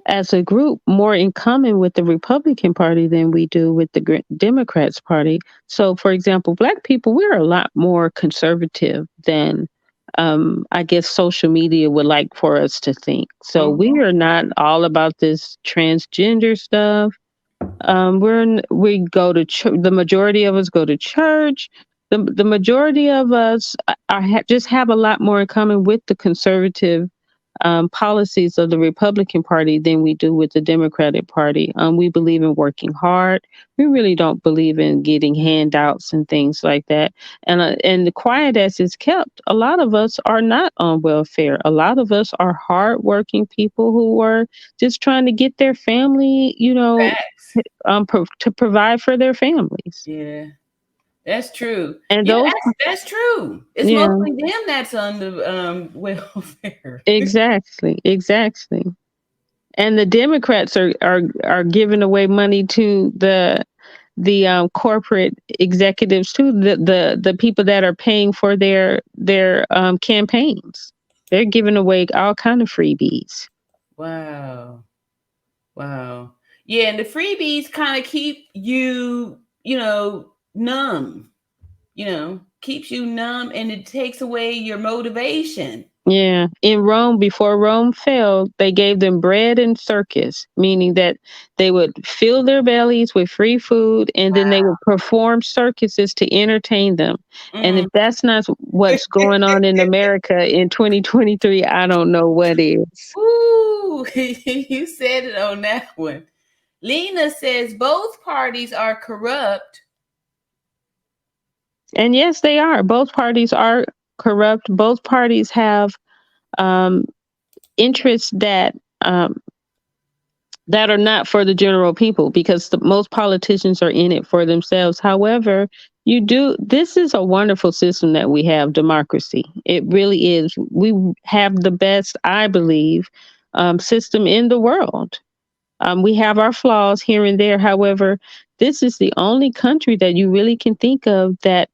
as a group, more in common with the Republican Party than we do with the Democrats Party. So, for example, Black people, we're a lot more conservative than I guess social media would like for us to think. So we Mhm. are not all about this transgender stuff. We go to the majority of us go to church. The majority of us just have a lot more in common with the conservative policies of the Republican Party than we do with the Democratic Party. We believe in working hard. We really don't believe in getting handouts and things like that. And the quiet as it's kept, a lot of us are not on welfare. A lot of us are hardworking people who are just trying to get their family, Facts. to provide for their families. Yeah, that's true. And Yeah, those, that's true. It's yeah, mostly them that's on the welfare. exactly, exactly. And the Democrats are giving away money to the corporate executives too, the people that are paying for their campaigns. They're giving away all kind of freebies. Wow. Wow. Yeah, and the freebies kind of keep you, numb, keeps you numb, and it takes away your motivation. Yeah. In Rome, before Rome fell, they gave them bread and circus, meaning that they would fill their bellies with free food and then they would perform circuses to entertain them. And Mm. if that's not what's going on in America in 2023, I don't know what is. Ooh, you said it on that one. Lena says both parties are corrupt. And yes, they are. Both parties are corrupt. Both parties have um, interests um, that are not for the general people, because most politicians are in it for themselves. However, this is a wonderful system that we have, democracy. It really is. We have the best, I believe, system in the world. We have our flaws here and there. However, this is the only country that you really can think of that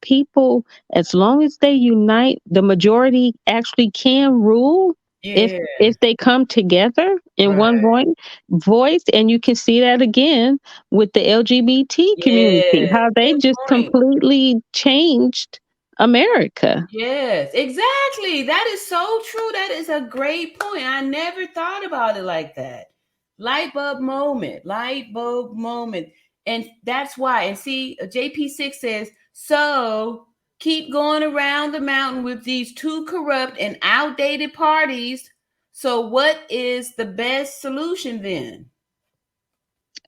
people, as long as they unite, the majority actually can rule if Yeah, they come together in one right. voice. And you can see that again with the LGBT community, Yeah, how they good just point. completely changed America. Yes, exactly. That is so true. That is a great point. I never thought about it like that. Light bulb moment, light bulb moment. And that's why. And see, JP6 says, so keep going around the mountain with these two corrupt and outdated parties. So, what is the best solution then?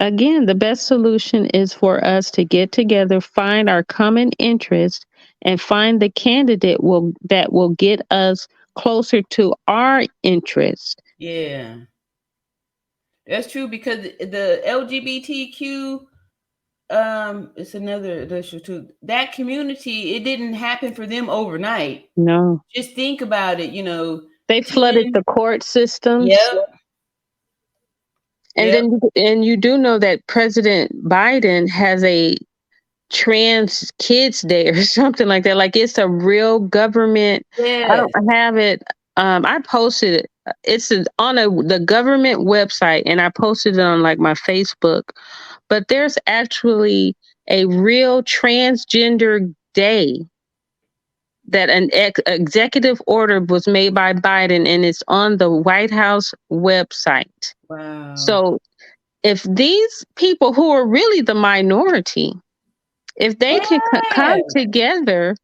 Again, the best solution is for us to get together, find our common interest, and find the candidate that will get us closer to our interest. Yeah, that's true because the LGBTQ it's another issue too. That community, it didn't happen for them overnight. No. Just think about it, 10. They flooded the court systems. Yep. And Yep. and you do know that President Biden has a trans kids day or something like that. Like it's a real government. I Yes. don't have it. I posted it. It's on the government website, and I posted it on like my Facebook. But there's actually a real transgender day that an executive order was made by Biden, and it's on the White House website. Wow. So if these people who are really the minority, if they can come Yes. together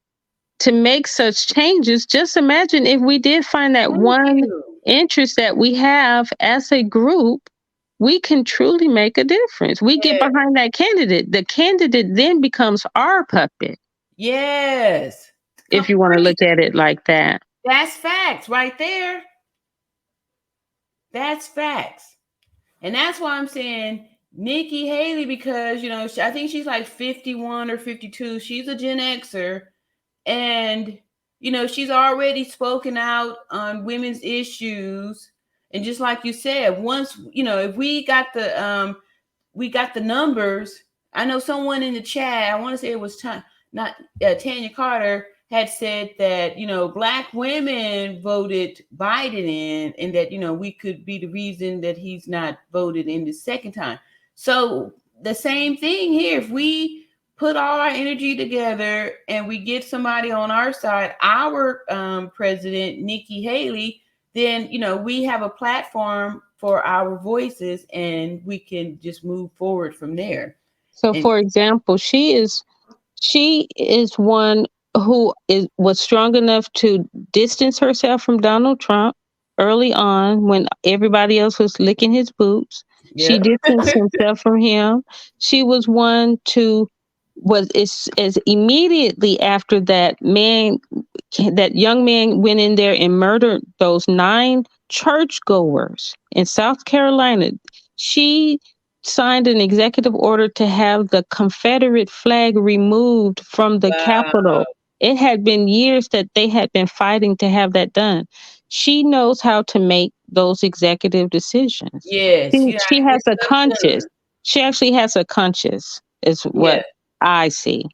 to make such changes, just imagine if we did find that Thank one you. interest that we have as a group, we can truly make a difference. We get Yes. behind that candidate. The candidate then becomes our puppet, Yes. if you want to Complete. look at it like that. That's facts right there. That's facts. And that's why I'm saying Nikki Haley, because, I think she's like 51 or 52. She's a Gen Xer. And, she's already spoken out on women's issues. And just like you said, once, if we got the numbers, I know someone in the chat, I want to say it was Tanya Carter, had said that, Black women voted Biden in, and that, we could be the reason that he's not voted in the second time. So the same thing here. If we put all our energy together and we get somebody on our side, our president, Nikki Haley, then, we have a platform for our voices and we can just move forward from there. So, And for example, she is one who was strong enough to distance herself from Donald Trump early on when everybody else was licking his boots. She yep. distanced herself from him. She was one to was as immediately after that young man went in there and murdered those 9 churchgoers in South Carolina. She signed an executive order to have the Confederate flag removed from the Capitol. It had been years that they had been fighting to have that done. She knows how to make those executive decisions. Yes. She has a conscience. She actually has a conscience, is what I see.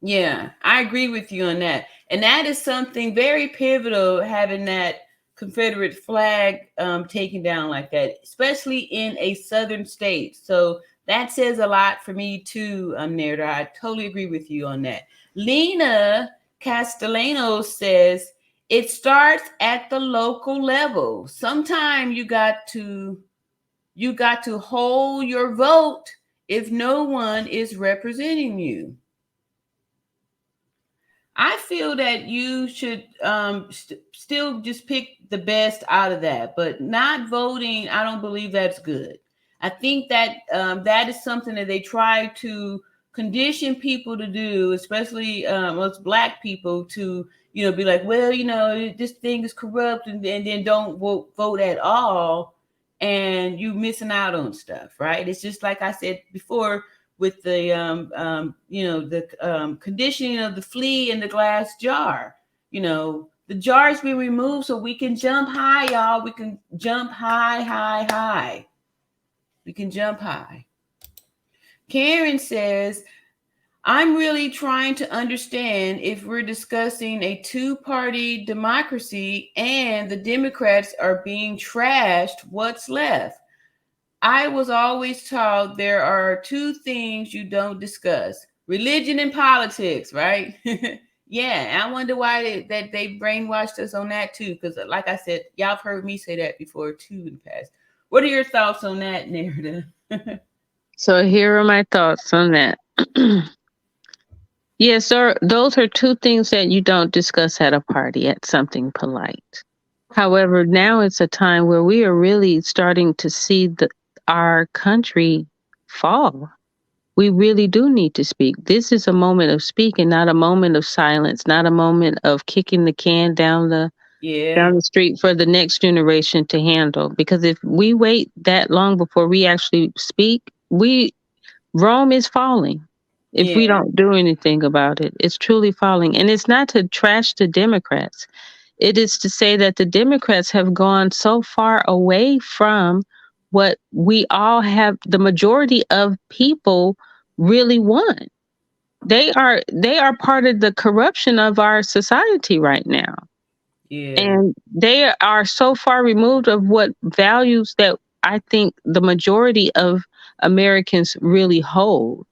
Yeah, I agree with you on that. And that is something very pivotal, having that Confederate flag taken down like that, especially in a southern state. So that says a lot for me too, Nerda. I totally agree with you on that. Lena Castellanos says, it starts at the local level. Sometimes you got to hold your vote if no one is representing you. I feel that you should still just pick the best out of that, but not voting, I don't believe that's good. I think that that is something that they try to condition people to do, especially us Black people, to be like, well, this thing is corrupt, and then don't vote at all, and you missing out on stuff, right? It's just like I said before, with the conditioning of the flea in the glass jar. The jar's been removed so we can jump high, y'all. We can jump high. We can jump high. Karen says, I'm really trying to understand if we're discussing a two-party democracy and the Democrats are being trashed, what's left? I was always taught there are two things you don't discuss: religion and politics, right? Yeah, I wonder why they brainwashed us on that too. Because, like I said, y'all have heard me say that before too in the past. What are your thoughts on that narrative? So here are my thoughts on that. Yes, sir. Those are two things that you don't discuss at a party, at something polite. However, now it's a time where we are really starting to see our country fall. We really do need to speak. This is a moment of speaking, not a moment of silence, not a moment of kicking the can Yeah, down the street for the next generation to handle. Because if we wait that long before we actually speak, Rome is falling. If yeah, we don't do anything about it, it's truly falling. And it's not to trash the Democrats. It is to say that the Democrats have gone so far away from what we all have, the majority of people really want. They are part of the corruption of our society right now. yeah. And they are so far removed of what values that I think the majority of Americans really hold.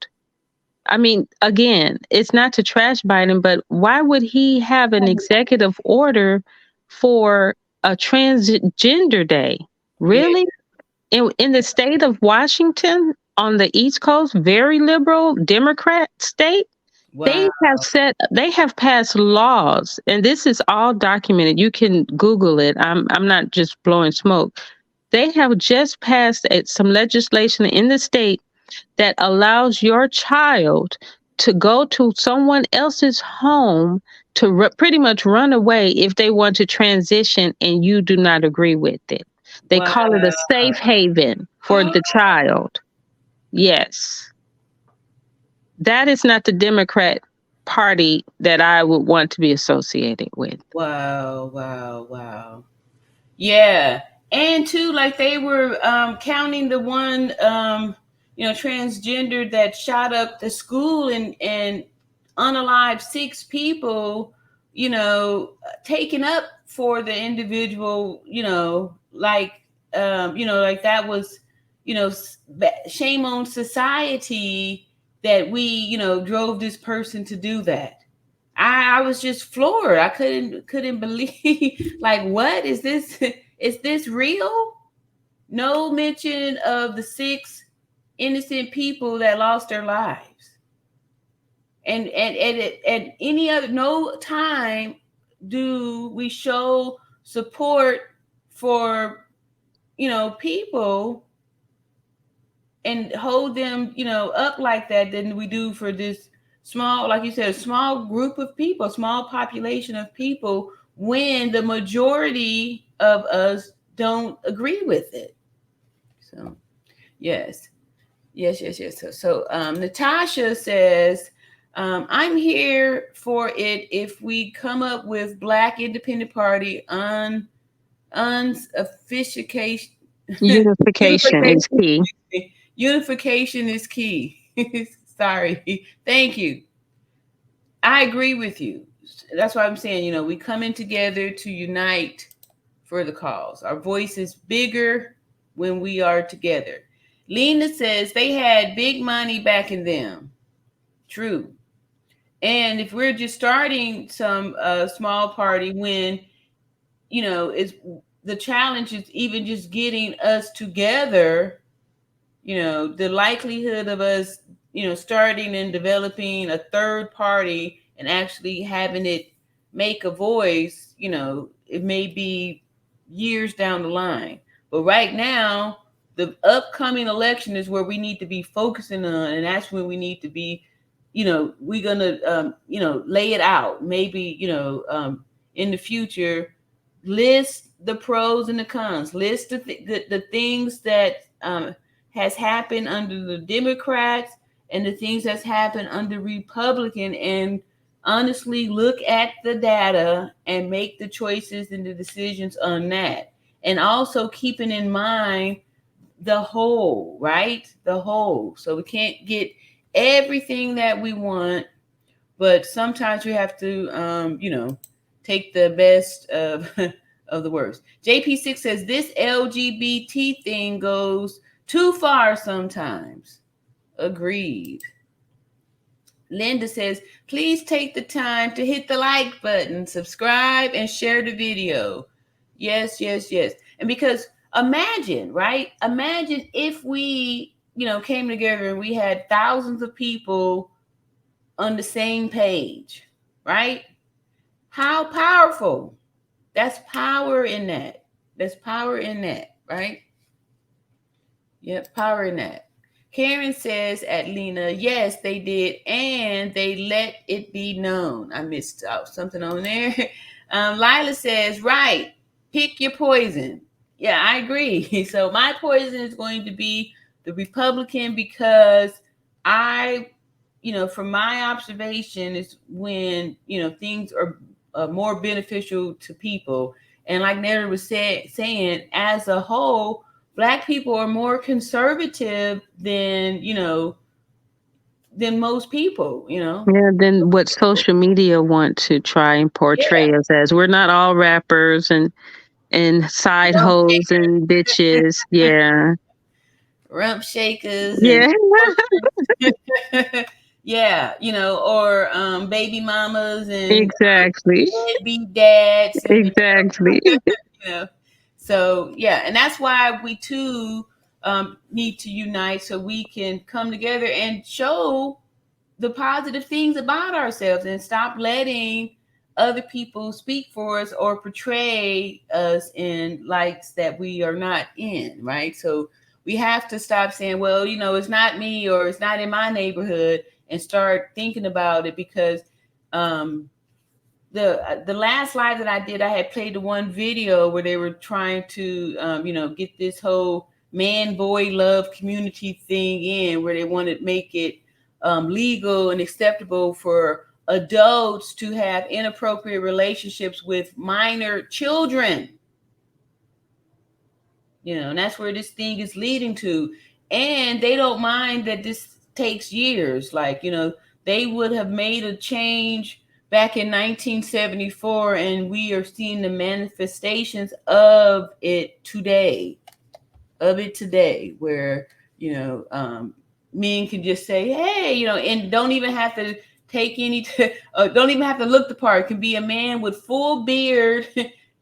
I mean, again, it's not to trash Biden, but why would he have an executive order for a transgender day? Yeah. Really? In the state of Washington, on the East Coast, very liberal Democrat state, Wow. they have passed laws, and this is all documented. You can Google it. I'm not just blowing smoke. They have just passed some legislation in the state that allows your child to go to someone else's home to pretty much run away if they want to transition and you do not agree with it. They Wow. call it a safe haven for the child. Yes. That is not the Democrat Party that I would want to be associated with. Wow. Wow. Wow. Yeah. And too, like they were counting the one transgender that shot up the school and unalived 6 people, taken up for the individual, like that was, shame on society that we, drove this person to do that. I was just floored. I couldn't believe like what is this? Is this real? No mention of the 6 innocent people that lost their lives. And at any other no time do we show support for people and hold them up like that than we do for this small, like you said, a small group of people, small population of people, when the majority of us don't agree with it. So yes, yes. So Natasha says, I'm here for it if we come up with Black Independent Party unsophistication. Unification is key. Unification is key. Sorry. Thank you. I agree with you. That's why I'm saying, we come in together to unite for the cause. Our voice is bigger when we are together. Lena says they had big money backing them. True. And if we're just starting some small party when, it's the challenge is even just getting us together, the likelihood of us, starting and developing a third party and actually having it make a voice, it may be years down the line. But right now, the upcoming election is where we need to be focusing on, and that's when we need to be, we're gonna, lay it out. Maybe, in the future, list the pros and the cons, list the things that has happened under the Democrats and the things that's happened under Republican, and honestly look at the data and make the choices and the decisions on that. And also keeping in mind the whole, right? The whole. So we can't get everything that we want, but sometimes we have to, take the best of of the worst. JP6 says this LGBT thing goes too far sometimes. Agreed. Linda says, please take the time to hit the like button, subscribe, and share the video. Yes, yes, yes. And because imagine, right? Imagine if we, came together and we had thousands of people on the same page, right? How powerful. That's power in that. There's power in that, right? Yep, power in that. Karen says at Lena, yes, they did, and they let it be known. I missed out something on there. Lila says, right, pick your poison. Yeah, I agree. So my poison is going to be the Republican because I, from my observation, is when, things are more beneficial to people. And like Netta was saying, as a whole, Black people are more conservative than most people. Yeah, then what social media want to try and portray Yeah. us as. We're not all rappers and side Rump hoes and bitches. Yeah. rump shakers and Yeah. yeah, or baby mamas and Exactly. deadbeat dads and Exactly. you know. So yeah, and that's why we too need to unite so we can come together and show the positive things about ourselves and stop letting other people speak for us or portray us in lights that we are not in, right? So we have to stop saying, well, it's not me or it's not in my neighborhood, and start thinking about it, because the last live that I did, I had played the one video where they were trying to get this whole man boy love community thing in, where they wanted to make it legal and acceptable for adults to have inappropriate relationships with minor children. And that's where this thing is leading to. And they don't mind that this takes years. Like, they would have made a change back in 1974, and we are seeing the manifestations of it today. Where, men can just say, hey, and don't even have to take any, don't even have to look the part. It can be a man with full beard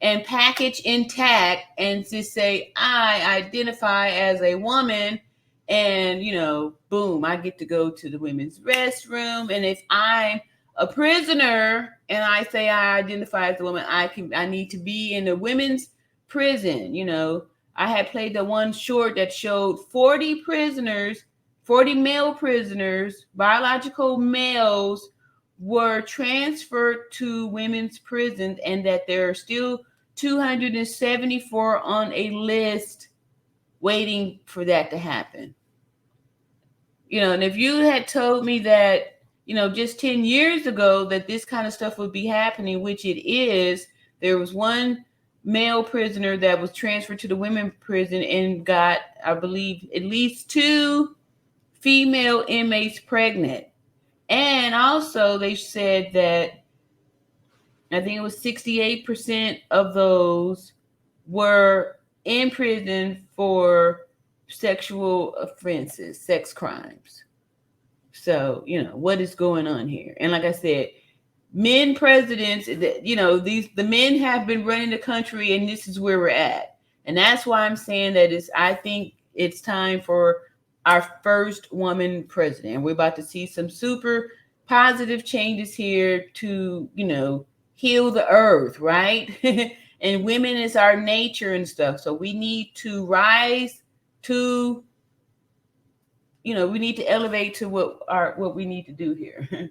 and package intact and just say, I identify as a woman, and boom, I get to go to the women's restroom. And if I'm a prisoner and I say I identify as a woman, I need to be in the women's prison. I had played the one short that showed 40 male prisoners, biological males, were transferred to women's prisons, and that there are still 274 on a list waiting for that to happen. And if you had told me that, just 10 years ago that this kind of stuff would be happening, which it is, there was one male prisoner that was transferred to the women's prison and got, I believe, at least 2 female inmates pregnant. And also they said that I think it was 68% of those were in prison for sexual offenses, sex crimes. So, what is going on here? And like I said, men presidents, the men have been running the country, and this is where we're at. And that's why I'm saying that I think it's time for our first woman president. And we're about to see some super positive changes here to, heal the earth, right? And women is our nature and stuff. So we need to rise to, we need to elevate to what we need to do here.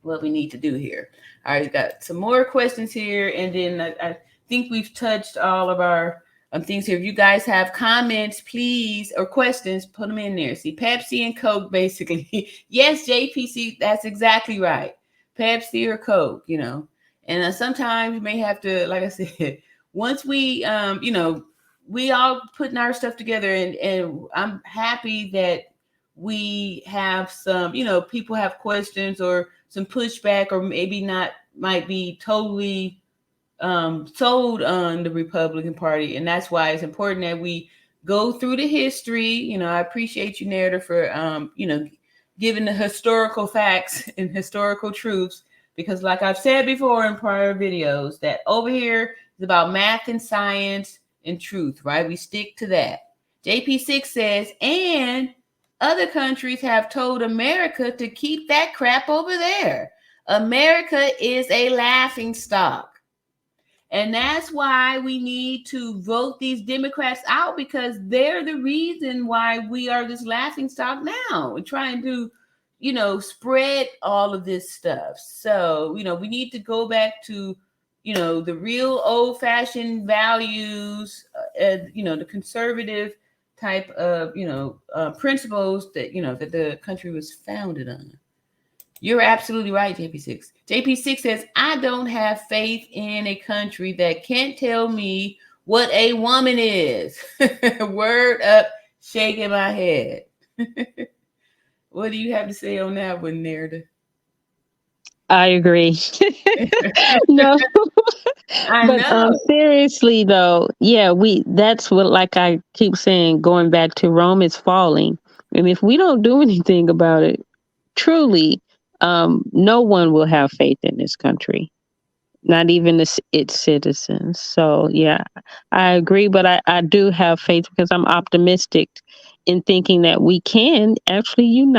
What we need to do here. All right, got some more questions here, and then I think we've touched all of our things here. If you guys have comments, please, or questions, put them in there. See, Pepsi and Coke, basically. Yes, JPC, that's exactly right. Pepsi or Coke, And sometimes you may have to, like I said, once we, we all putting our stuff together, and I'm happy that we have some, people have questions or some pushback, or maybe not, might be totally sold on the Republican Party. And that's why it's important that we go through the history. I appreciate you, Narrator, for, given the historical facts and historical truths. Because, like I've said before in prior videos, that over here is about math and science and truth, right? We stick to that. JP6 says, and other countries have told America to keep that crap over there. America is a laughing stock. And that's why we need to vote these Democrats out, because they're the reason why we are this laughing stock now. We're trying to, spread all of this stuff. So, we need to go back to, the real old fashioned values, the conservative type of, principles that, that the country was founded on. You're absolutely right, JP6. JP6 says, I don't have faith in a country that can't tell me what a woman is. Word up, shaking my head. What do you have to say on that one, Nerda? I agree. No, I but know. seriously though, yeah, that's what, like I keep saying, going back to Rome is falling. And if we don't do anything about it, truly, no one will have faith in this country, not even its citizens. So, yeah, I agree, but I do have faith because I'm optimistic in thinking that we can actually unite.